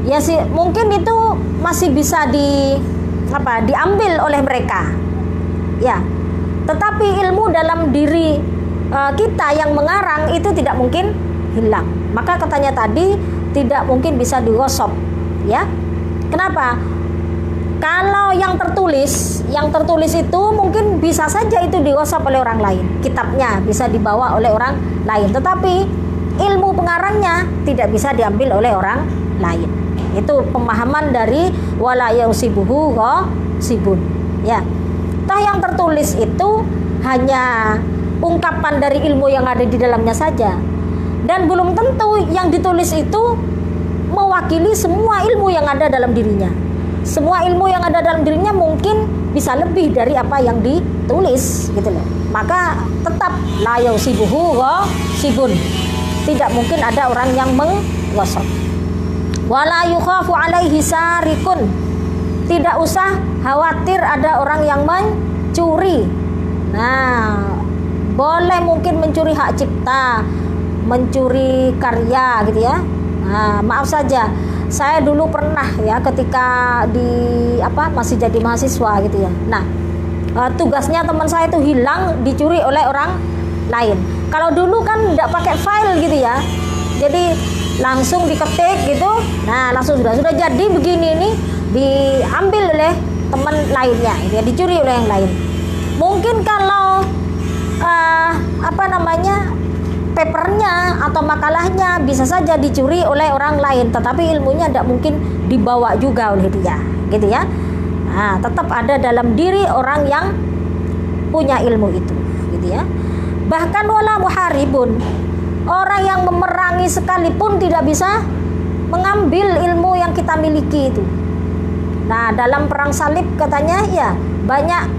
ya sih, mungkin itu masih bisa diambil oleh mereka, ya. Tetapi ilmu dalam diri kita yang mengarang itu tidak mungkin hilang. Maka katanya tadi tidak mungkin bisa digosok, ya. Kenapa? Kalau yang tertulis itu mungkin bisa saja itu digosok oleh orang lain, kitabnya bisa dibawa oleh orang lain, tetapi ilmu pengarangnya tidak bisa diambil oleh orang lain, Itu pemahaman dari wala yausibuhu ghasibun. Ya. Toh yang tertulis itu hanya ungkapan dari ilmu yang ada di dalamnya saja. Dan belum tentu yang ditulis itu mewakili semua ilmu yang ada dalam dirinya. Semua ilmu yang ada dalam dirinya mungkin bisa lebih dari apa yang ditulis gitu loh. Maka tetap la yausibuhu ghasibun. Tidak mungkin ada orang yang menggosok. Wala yukhafu alaihi sarikun. Tidak usah khawatir ada orang yang mencuri. Nah, boleh mungkin mencuri hak cipta, mencuri karya gitu ya. Nah, maaf saja, saya dulu pernah ya ketika masih jadi mahasiswa gitu ya. Nah, tugasnya teman saya itu hilang, dicuri oleh orang lain. Kalau dulu kan tidak pakai file gitu ya, jadi langsung diketik gitu. Nah, langsung sudah jadi begini nih, diambil oleh teman lainnya, gitu ya, dicuri oleh yang lain. Mungkin kalau papernya atau makalahnya bisa saja dicuri oleh orang lain, tetapi ilmunya tidak mungkin dibawa juga oleh dia, gitu ya. Nah, tetap ada dalam diri orang yang punya ilmu itu, gitu ya. Bahkan wala muharibun, orang yang memerangi sekalipun tidak bisa mengambil ilmu yang kita miliki itu. Nah, dalam perang salib katanya ya banyak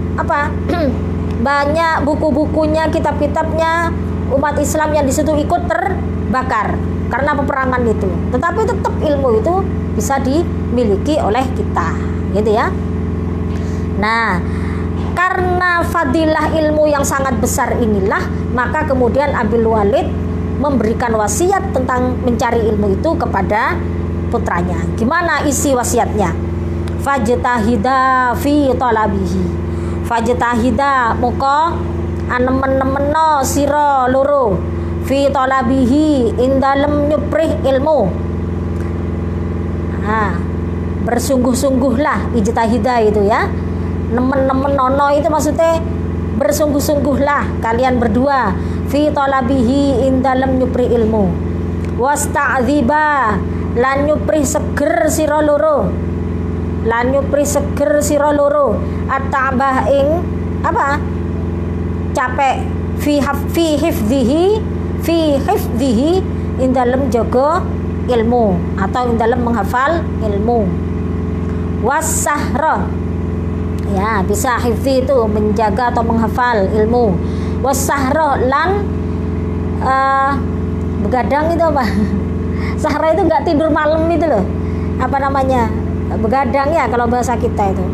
banyak buku-bukunya, kitab-kitabnya umat Islam yang di situ ikut terbakar karena peperangan itu. Tetapi tetap ilmu itu bisa dimiliki oleh kita, gitu ya. Nah, karena fadilah ilmu yang sangat besar inilah, maka kemudian Abil Walid memberikan wasiat tentang mencari ilmu itu kepada putranya. Gimana isi wasiatnya? Fajtahida fi talabihi. Fajtahida muka anemen-nemeno sira loro fi talabihi ing dalem nyuprih ilmu. Nah, bersungguh-sungguhlah, ijtahida itu ya. Nemen-nemenono itu maksudnya bersungguh-sungguhlah kalian berdua fi talabihi ing dalem nyuprih ilmu. Wasta'dziba lan nyuprih seger sira loro. Lan nyuprih seger sira loro at-ta'bah ing capek fi hifdhihi ing dalem jaga ilmu atau ing dalem menghafal ilmu. Wasahra, ya bisa hifdhi itu menjaga atau menghafal ilmu. Wasahra lan begadang itu apa? Sahra itu nggak tidur malam itu loh. Apa namanya? Begadang ya kalau bahasa kita itu.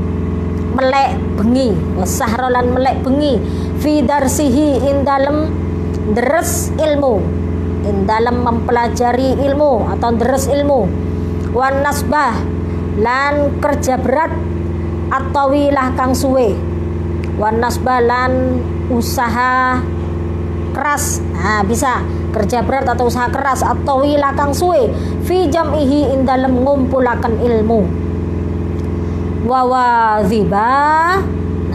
Melek bengi. Wasahra lan melek bengi. Fi darsihi in dalem deres ilmu. In dalem mempelajari ilmu atau deres ilmu. Wan nasbah lan kerja berat atau wilah kang suwe. Wan nasbah lan usaha keras. Nah, bisa kerja berat atau usaha keras atau wilah kang suwe fi jam'ihi in dalem ngumpulaken ilmu. Wawadhiba,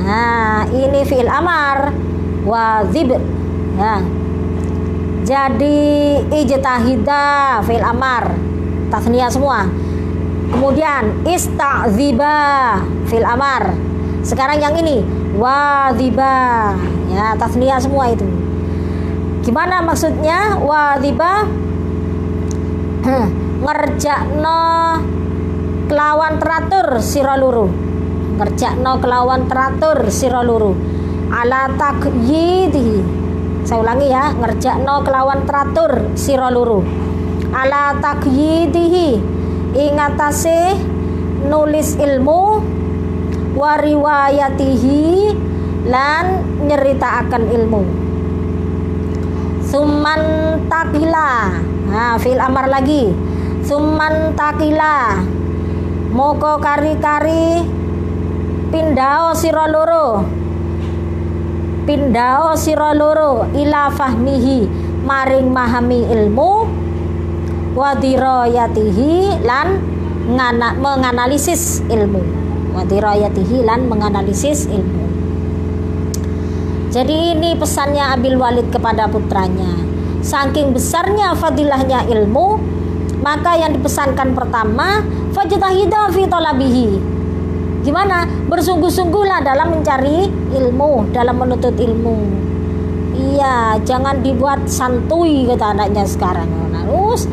nah ini fi'il amar, wadhib ya. Jadi ijtahida fi'il amar, tasniyah semua. Kemudian ista'dziba fi'il amar. Sekarang yang ini wadhiba, ya tasniyah semua itu. Gimana maksudnya wadhiba? Ngerjakno kelawan teratur sira loro. Ngerjakno kelawan teratur sira loro. Ala taqyidi. Saya ulangi ya, ngerjakno kelawan teratur sira loro. Ala taqyidihi ing atase nulis ilmu wa riwayatihi lan nyeritaaken ilmu. Summan takila. Nah, fi'il amar lagi. Summan takila. Moko kari-kari pindhao sira loro. Pindhao sira loro ila fahmihi maring mahami ilmu wa dirayatihi lan menganalisis ilmu. Wa dirayatihi lan menganalisis ilmu. Jadi ini pesannya Abil Walid kepada putranya. Saking besarnya fadilahnya ilmu, maka yang dipesankan pertama fajtahidu fi talabihi. Gimana? Bersungguh-sungguhlah dalam mencari ilmu, dalam menuntut ilmu. Iya, jangan dibuat santuy kata anaknya sekarang. Nah, terus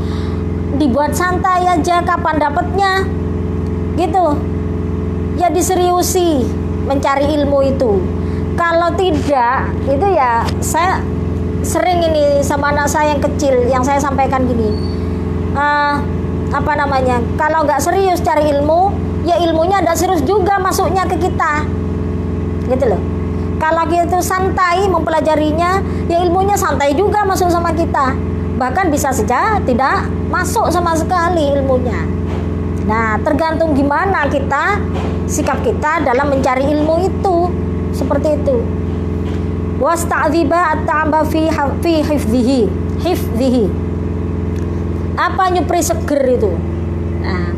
dibuat santai aja, kapan dapatnya? Gitu. Ya diseriusi mencari ilmu itu. Kalau tidak, itu ya saya sering ini sama anak saya yang kecil yang saya sampaikan gini. Kalau nggak serius cari ilmu, ya ilmunya nggak serius juga masuknya ke kita. Gitu loh. Kalau kita santai mempelajarinya, ya ilmunya santai juga masuk sama kita. Bahkan bisa saja tidak masuk sama sekali ilmunya. Nah, tergantung gimana kita, sikap kita dalam mencari ilmu itu. Seperti itu. Wasta'dziba at-ta'ba fi hifdhihi. Apa nyupri seger itu? Nah,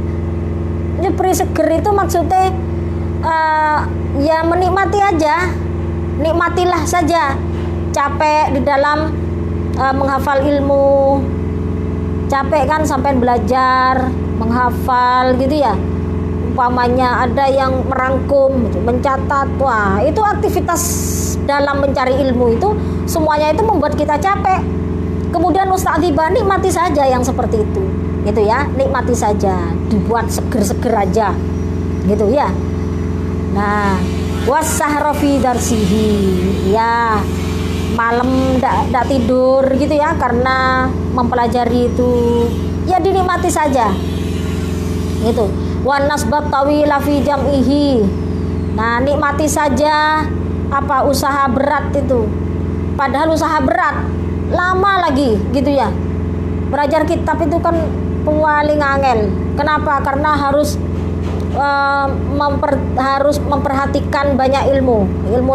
nyupri seger itu maksudnya ya menikmati aja. Nikmatilah saja. Capek di dalam menghafal ilmu, capek kan sampai belajar menghafal gitu ya, umpamanya ada yang merangkum, mencatat, wah itu aktivitas dalam mencari ilmu itu semuanya itu membuat kita capek. Kemudian musta'dzibah, nikmati saja yang seperti itu gitu ya, nikmati saja, dibuat seger-seger aja gitu ya. Nah, wasahra fi darsihi, ya malam ndak tidur gitu ya karena mempelajari itu, ya dinikmati saja gitu. Wan nasbat tawila fi jam'ihi, nah nikmati saja apa usaha berat itu, padahal usaha berat lama lagi gitu ya. Belajar kitab itu kan paling angel. Kenapa? Karena harus memperhatikan banyak ilmu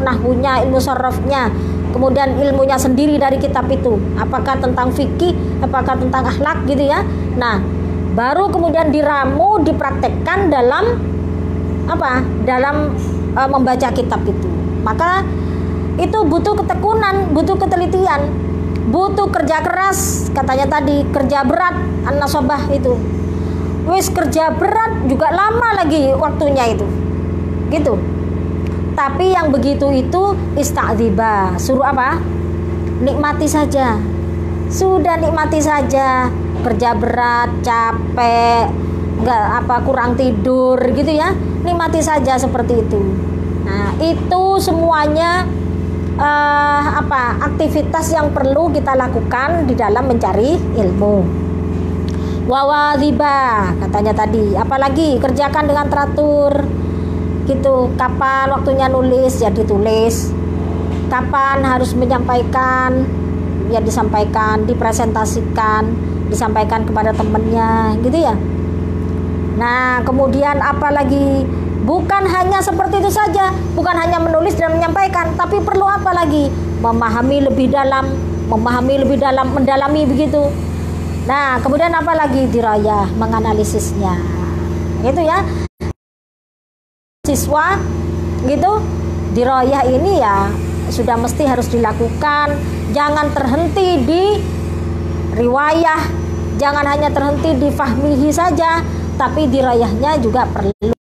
nahwunya, ilmu sarafnya, kemudian ilmunya sendiri dari kitab itu, apakah tentang fikih, apakah tentang akhlak gitu ya. Nah, baru kemudian diramu, dipraktekkan dalam membaca kitab itu. Maka itu butuh ketekunan, butuh ketelitian, butuh kerja keras. Katanya tadi kerja berat, an-nasabah itu. Wis kerja berat juga lama lagi waktunya itu. Gitu. Tapi yang begitu itu ista'dziba, suruh apa? Nikmati saja. Sudah nikmati saja. Kerja berat, capek, kurang tidur gitu ya. Nikmati saja seperti itu. Nah, itu semuanya aktivitas yang perlu kita lakukan di dalam mencari ilmu. Wawadhiba katanya tadi, apalagi kerjakan dengan teratur gitu. Kapan waktunya nulis ya ditulis, kapan harus menyampaikan ya disampaikan, dipresentasikan, disampaikan kepada temennya gitu ya. Nah, kemudian apalagi, bukan hanya seperti itu saja, bukan hanya menulis dan menyampaikan, tapi perlu apa lagi? Memahami lebih dalam, mendalami begitu. Nah, kemudian apa lagi? Dirayah, menganalisisnya. Gitu ya. Siswa gitu, dirayah ini ya sudah mesti harus dilakukan. Jangan terhenti di riwayah, jangan hanya terhenti di fahmihi saja, tapi dirayahnya juga perlu.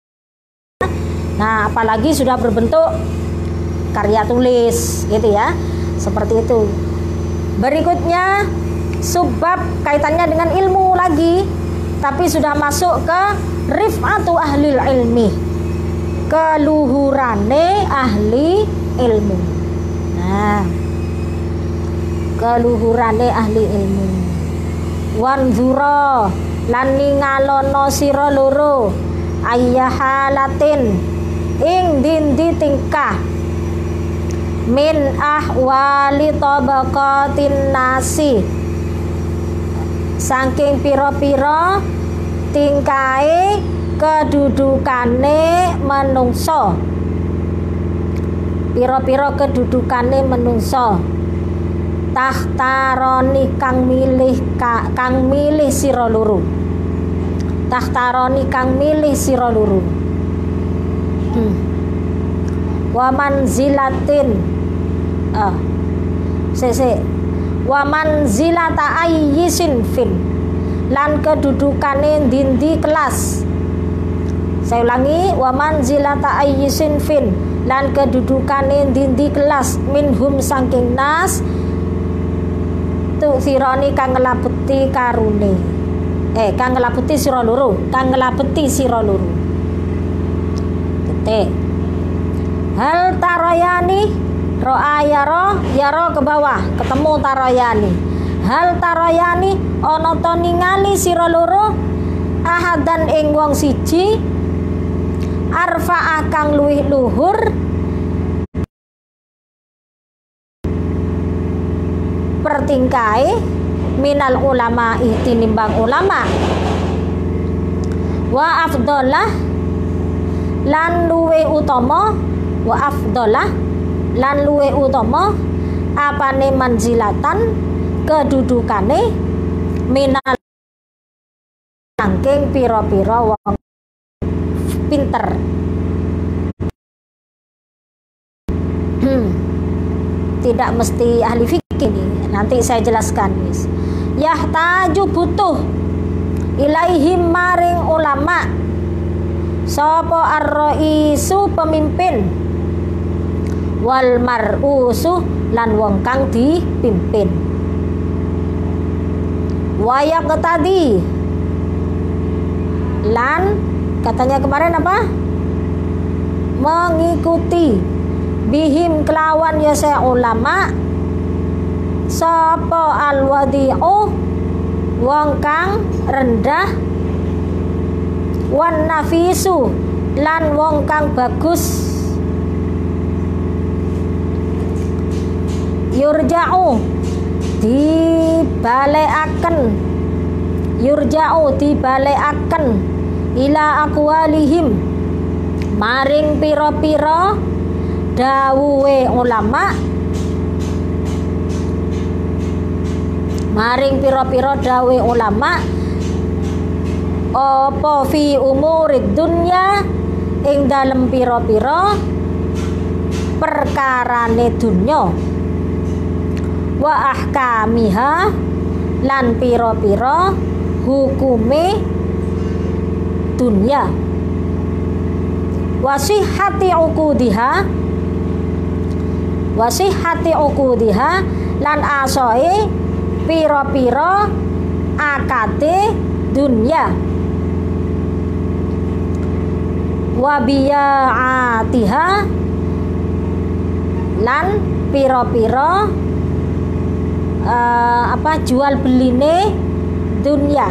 Nah, apalagi sudah berbentuk karya tulis gitu ya. Seperti itu. Berikutnya subbab, kaitannya dengan ilmu lagi, tapi sudah masuk ke rif'atu ahlil ilmi, keluhurane ahli ilmu. Nah, keluhurane ahli ilmu. Wanzura lan ningalono sira loro ayyahalatin ing dindi tingkah min ahwali tabaqatin nasi, saking pira-pira tingkae kedudukane menungso, pira-pira kedudukane menungso. Tahtaroni kang milih sira loro, tahtaroni kang milih sira loro. Wa manzilatin wa manzilata ayyisin fin lan kedudukane ndi kelas. Saya ulangi, wa manzilata ayyisin fin, lan kedudukane ndi kelas, minhum saking nas, tu sirani kang ngelabeti karune, kang ngelabeti sira loro, kang ngelabeti sira loro. Titik. Hal tarayani, ro'a yaro ke bawah, ketemu tarayani. Hal tarayani, ana ta ningali sira loro, ahadan ing wong siji, arfa kang luwih luhur, pertingkai minal ulama tinimbang ulama, wa afdalah lan luwih utama, wa afdalah lan luwih utama apane manzilatan kedudukane minal saking pira-pira wong pinter. Tidak mesti ahli fikih nih, nanti saya jelaskan, guys. Yahtaju butuh ilaihim maring ulama sapa ar-raisu pemimpin, wal mar'usu lan wong kang dipimpin. Wayak tadi lan katanya kemarin apa? Mengikuti bihim kelawan ya saya ulama sapa alwadi'u wong kang rendah, wan nafisu lan wong kang bagus, yurja'u dibalekaken ila aqwalihim maring pira-pira dawuhe ulama, apa fi umurid dunya ing dalem pira-pira perkarane dunya, wa ahkamiha lan pira-pira hukume dunya, wasihhati uqudiha lan asoe pira-pira akade dunya, wa biyaatiha lan pira-pira jual beline dunya.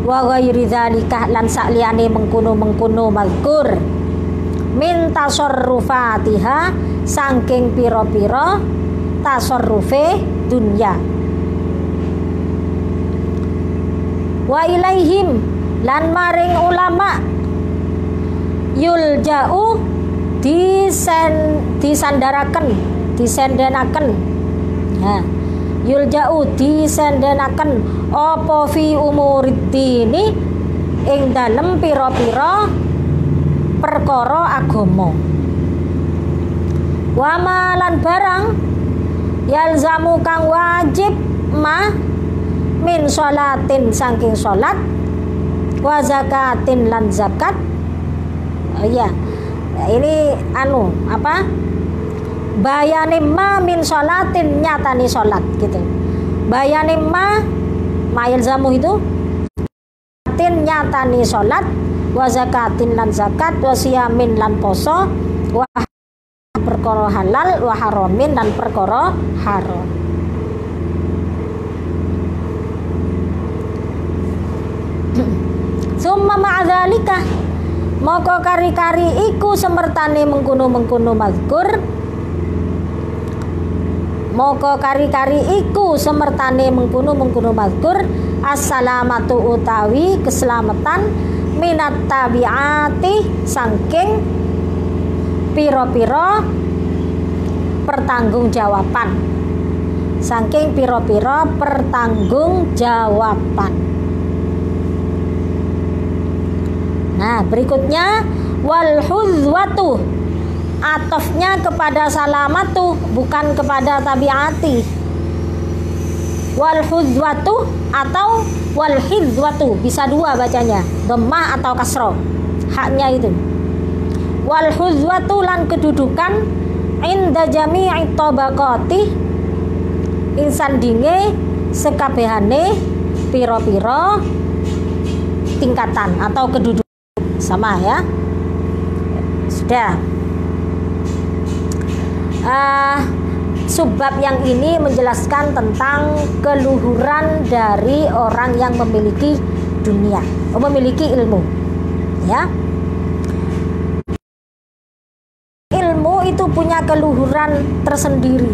Wa ghairi dzalika lan sakliyane mengkono mazkur min tasarrufatiha saking pira-pira tasarrufe dunya. Wa ilaihim lan maring ulama yulja'u disendenaken yulja'u disendenaken apa fi umuriddini ing dalem pira-pira perkara agama, wa malan barang yalzamu kang wajib min sholatin saking sholat, wa zakatin lan zakat. Ini bayane ma min sholatin nyatani sholat gitu. Bayane ma yalzamu itu tin nyatani sholat, wa zakatin lan zakat, wa siyamin lan poso, wa perkara halal, wa haramin lan perkara haram. Summa ma'adzalika moko kari-kari iku semertane mengkono-mengkono mazkur, moko kari-kari iku semertane mengkono-mengkono mazkur, assalamatu utawi keselamatan minat tabiati saking pira-pira pertanggungjawaban, saking pira-pira pertanggungjawaban. Nah, berikutnya wal huzwatu atofnya kepada salamatu, bukan kepada tabiati. Wal hudwatu atau wal hidwatu, bisa dua bacanya, dhammah atau kasroh haknya itu. Wal hudwatu lan kedudukan inda jami'i tabaqati insan dinge sekabehane piro-piro tingkatan atau kedudukan, sama ya. Sudah. Subbab yang ini menjelaskan tentang keluhuran dari orang yang memiliki dunia, memiliki ilmu, ya. Ilmu itu punya keluhuran tersendiri.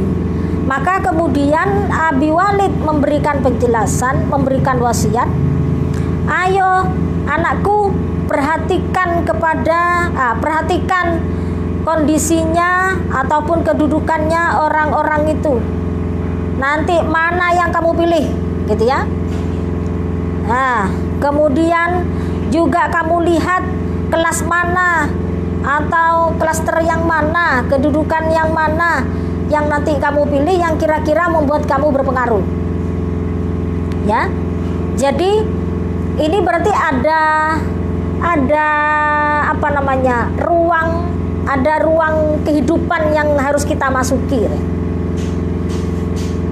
Maka kemudian Abi Walid memberikan penjelasan, memberikan wasiat, ayo anakku, perhatikan kondisinya ataupun kedudukannya orang-orang itu. Nanti mana yang kamu pilih, gitu ya. Nah, kemudian juga kamu lihat kelas mana atau klaster yang mana, kedudukan yang mana yang nanti kamu pilih yang kira-kira membuat kamu berpengaruh. Ya. Jadi ini berarti ada ruang kehidupan yang harus kita masuki.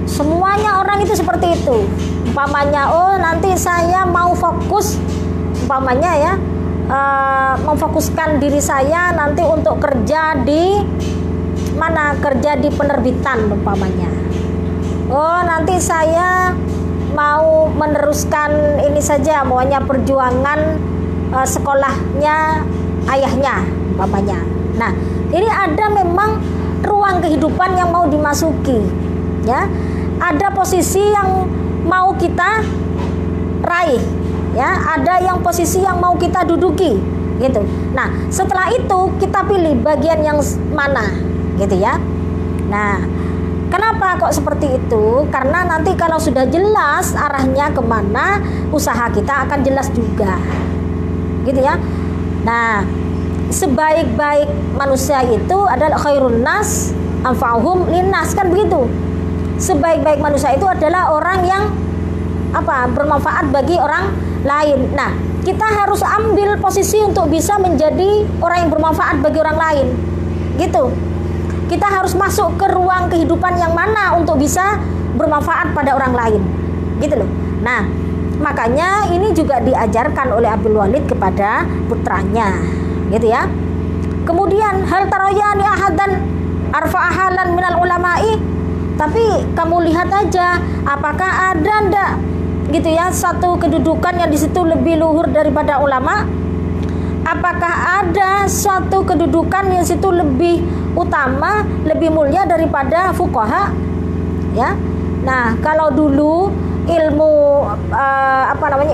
Semuanya orang itu seperti itu. Umpamanya, oh nanti saya mau fokus, umpamanya ya, memfokuskan diri saya nanti untuk kerja di mana, kerja di penerbitan umpamanya. Oh nanti saya mau meneruskan ini saja, maunya perjuangan sekolahnya ayahnya umpamanya. Nah, ini ada memang ruang kehidupan yang mau dimasuki, ya. Ada posisi yang mau kita raih, ya. Ada yang posisi yang mau kita duduki, gitu. Nah, setelah itu kita pilih bagian yang mana, gitu ya. Nah, kenapa kok seperti itu? Karena nanti kalau sudah jelas arahnya kemana, usaha kita akan jelas juga, gitu ya. Nah, sebaik-baik manusia itu adalah khairun nas anfa'uhum linnas, kan begitu. Sebaik-baik manusia itu adalah orang yang bermanfaat bagi orang lain. Nah, kita harus ambil posisi untuk bisa menjadi orang yang bermanfaat bagi orang lain, gitu. Kita harus masuk ke ruang kehidupan yang mana untuk bisa bermanfaat pada orang lain, gitu loh. Nah, makanya ini juga diajarkan oleh Abdul Walid kepada putranya, gitu ya. Kemudian hal taroyani ahadan arfa'ahalan minal ulama'i, tapi kamu lihat aja apakah ada ndak, gitu ya, satu kedudukan yang di situ lebih luhur daripada ulama. Apakah ada suatu kedudukan yang situ lebih utama, lebih mulia daripada fuqaha, ya. Nah, kalau dulu ilmu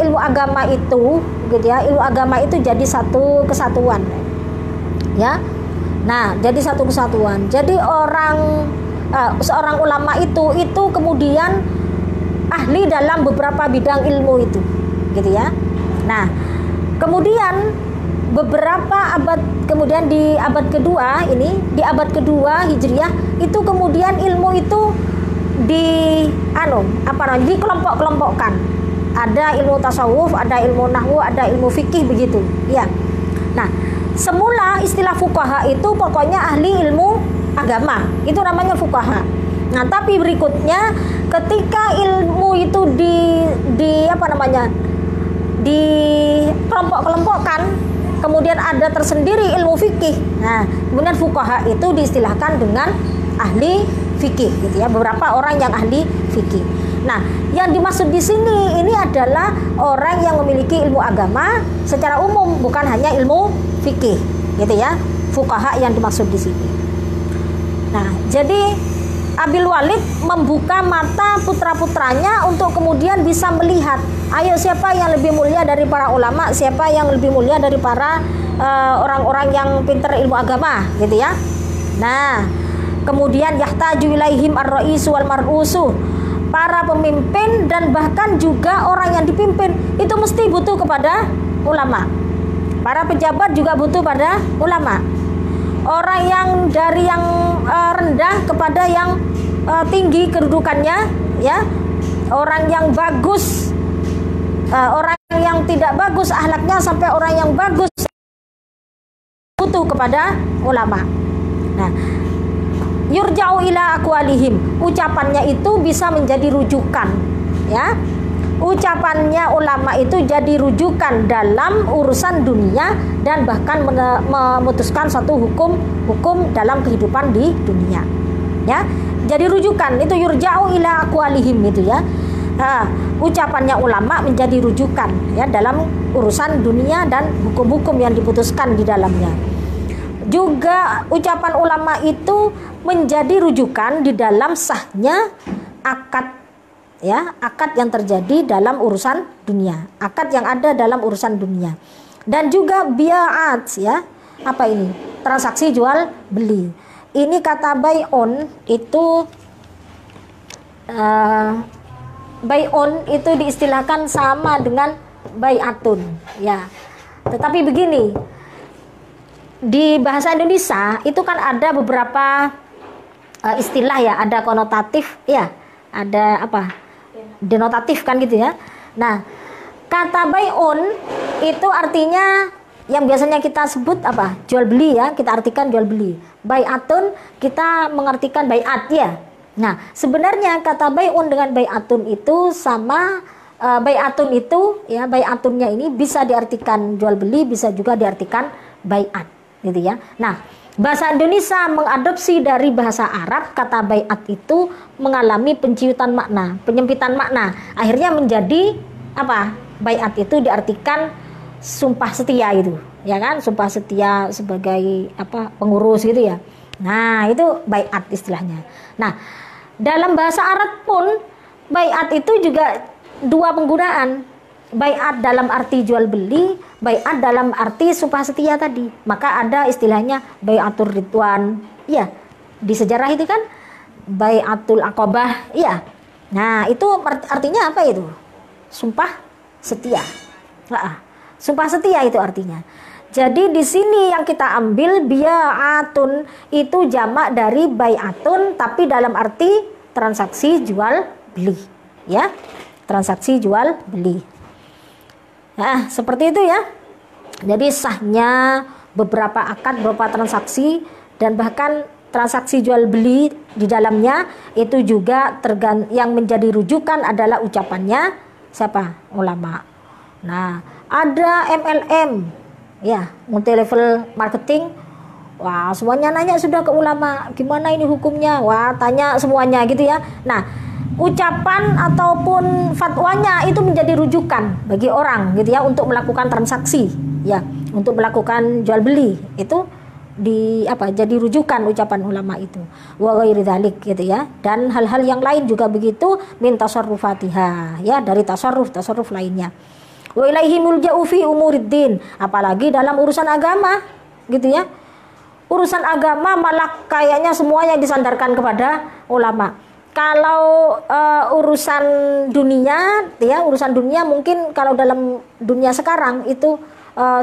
ilmu agama itu, gitu ya, ilmu agama itu jadi satu kesatuan, ya. Nah, jadi satu kesatuan. Jadi seorang ulama itu kemudian ahli dalam beberapa bidang ilmu itu, gitu ya. Nah, kemudian beberapa abad kemudian di abad kedua ini, di abad kedua Hijriah itu kemudian ilmu itu dikelompok-kelompokkan. Ada ilmu tasawuf, ada ilmu nahwu, ada ilmu fikih, begitu, ya. Nah, semula istilah fuqaha itu pokoknya ahli ilmu agama, itu namanya fuqaha. Nah, tapi berikutnya ketika ilmu itu dikelompok-kelompokkan, kemudian ada tersendiri ilmu fikih. Nah, kemudian fuqaha itu diistilahkan dengan ahli fikih, gitu ya, beberapa orang yang ahli fikih. Nah, yang dimaksud di sini ini adalah orang yang memiliki ilmu agama secara umum, bukan hanya ilmu fikih, gitu ya. Fuqaha yang dimaksud di sini. Nah, jadi Abil Walid membuka mata putra-putranya untuk kemudian bisa melihat, ayo siapa yang lebih mulia dari para ulama, siapa yang lebih mulia dari para orang-orang yang pintar ilmu agama, gitu ya. Nah, kemudian yahtaju ilaihim ar-ra'isu wal mar'usu, para pemimpin dan bahkan juga orang yang dipimpin itu mesti butuh kepada ulama. Para pejabat juga butuh pada ulama. orang yang dari yang rendah kepada yang tinggi kedudukannya, ya. Orang yang bagus, orang yang tidak bagus akhlaknya sampai orang yang bagus butuh kepada ulama. Nah, yurja'u ila aqwalihim, ucapannya itu bisa menjadi rujukan, ya. Ucapannya ulama itu jadi rujukan dalam urusan dunia dan bahkan memutuskan suatu hukum dalam kehidupan di dunia, ya. Jadi rujukan itu yurja'u ila aqwalihim itu, ya. Ucapannya ulama menjadi rujukan, ya, dalam urusan dunia dan hukum-hukum yang diputuskan di dalamnya. Juga ucapan ulama itu menjadi rujukan di dalam sahnya akad, ya, akad yang terjadi dalam urusan dunia, akad yang ada dalam urusan dunia. Dan juga bi'at, ya, apa ini? Transaksi jual beli. Ini kata bai'un itu bai'un itu diistilahkan sama dengan bai'atun, ya. Tetapi begini, di bahasa Indonesia itu kan ada beberapa istilah, ya, ada konotatif, ya, ada apa? Denotatif kan gitu, ya. Nah, kata bai'un itu artinya yang biasanya kita sebut apa? Jual beli, ya, kita artikan jual beli. Bai'atun kita mengartikan bai'at, ya. Nah, sebenarnya kata bai'un dengan bai'atun itu sama. Bai'atun itu, ya, bai'atunnya ini bisa diartikan jual beli, bisa juga diartikan bai'at, gitu, ya. Nah, bahasa Indonesia mengadopsi dari bahasa Arab, kata bai'at itu mengalami penyempitan makna. Akhirnya menjadi apa? Bai'at itu diartikan sumpah setia itu, ya kan? Sumpah setia sebagai apa? Pengurus gitu, ya. Nah, itu bai'at istilahnya. Nah, dalam bahasa Arab pun bai'at itu juga dua penggunaan. Bai'at dalam arti jual beli, bai'at dalam arti sumpah setia tadi. Maka ada istilahnya bai'atur ridwan, ya. Di sejarah itu kan bai'atul aqabah, ya. Nah, itu artinya apa itu? Sumpah setia. Sumpah setia itu artinya. Jadi di sini yang kita ambil bi'atun itu jamak dari bai'atun, tapi dalam arti transaksi jual beli, ya. Transaksi jual beli. Nah, seperti itu, ya. Jadi sahnya beberapa akad, beberapa transaksi, dan bahkan transaksi jual beli di dalamnya itu juga yang menjadi rujukan adalah ucapannya siapa? Ulama. Nah, ada MLM, ya, multi level marketing. Wah, semuanya nanya sudah ke ulama, gimana ini hukumnya? Wah, tanya semuanya gitu, ya. Nah, ucapan ataupun fatwanya itu menjadi rujukan bagi orang gitu, ya, untuk melakukan transaksi, ya, untuk melakukan jual beli. Itu jadi rujukan ucapan ulama itu. Wa ghairi dzalik gitu, ya. Dan hal-hal yang lain juga begitu min tasarrufatiha, ya, dari tasarruf lainnya. Wa ilaihi mulja'u fi umuriddin, apalagi dalam urusan agama gitu, ya. Urusan agama malah kayaknya semuanya disandarkan kepada ulama. Kalau urusan dunia, ya, urusan dunia mungkin kalau dalam dunia sekarang itu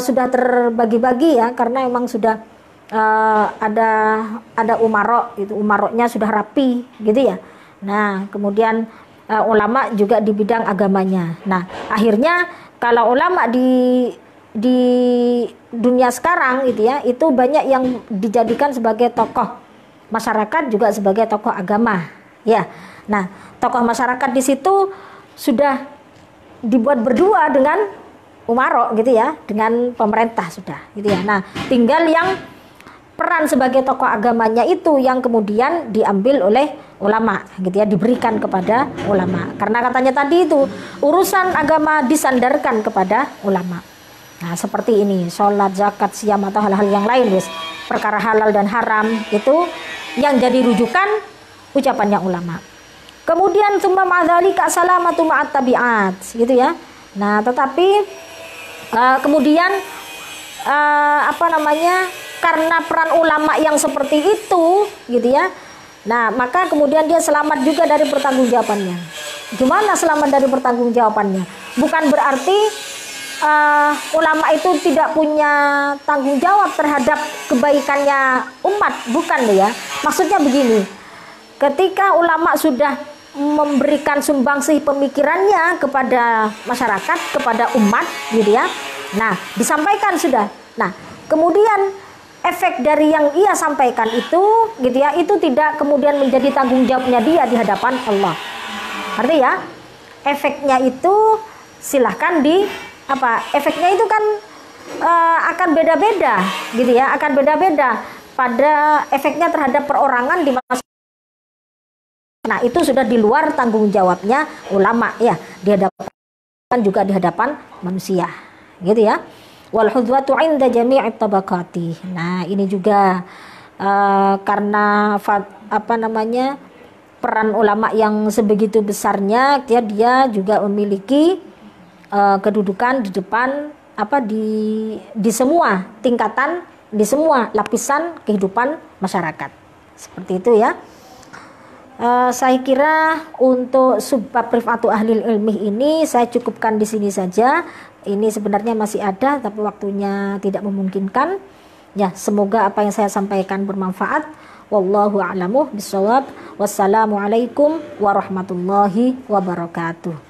sudah terbagi-bagi, ya, karena memang sudah ada umarok, itu umaroknya sudah rapi gitu, ya. Nah, kemudian ulama juga di bidang agamanya. Nah, akhirnya kalau ulama di dunia sekarang gitu, ya, itu banyak yang dijadikan sebagai tokoh masyarakat juga sebagai tokoh agama, ya. Nah, tokoh masyarakat di situ sudah dibuat berdua dengan umarok gitu, ya, dengan pemerintah sudah gitu, ya. Nah, tinggal yang peran sebagai tokoh agamanya itu yang kemudian diambil oleh ulama gitu, ya, diberikan kepada ulama. Karena katanya tadi itu urusan agama disandarkan kepada ulama. Nah, seperti ini, sholat, zakat, siam atau hal-hal yang lain, guys, perkara halal dan haram itu yang jadi rujukan ucapannya ulama. Kemudian summa ma'dzalika salamatu ma'at tabi'at gitu, ya. Nah, tetapi kemudian karena peran ulama yang seperti itu gitu, ya. Nah, maka kemudian dia selamat juga dari pertanggungjawabannya. Gimana selamat dari pertanggungjawabannya? Bukan berarti ulama itu tidak punya tanggung jawab terhadap kebaikannya umat, bukan ya. Maksudnya begini, ketika ulama sudah memberikan sumbangsih pemikirannya kepada masyarakat, kepada umat gitu ya, nah disampaikan sudah, nah kemudian efek dari yang ia sampaikan itu gitu ya, itu tidak kemudian menjadi tanggung jawabnya dia di hadapan Allah. Artinya ya, efeknya itu silahkan efeknya itu kan akan beda-beda gitu ya, akan beda-beda pada efeknya terhadap perorangan di masa. Nah itu sudah di luar tanggung jawabnya ulama ya, di hadapan juga di hadapan manusia gitu ya. Wal hudwatu 'inda jami'it tabaqati. Nah, ini juga karena peran ulama yang sebegitu besarnya, dia juga memiliki kedudukan di depan di semua tingkatan, di semua lapisan kehidupan masyarakat. Seperti itu ya. Saya kira untuk subbab rif'atu ahlil ilmi ini saya cukupkan di sini saja. Ini sebenarnya masih ada tapi waktunya tidak memungkinkan. Ya, semoga apa yang saya sampaikan bermanfaat. Wallahu a'lamu bishawab. Wassalamualaikum warahmatullahi wabarakatuh.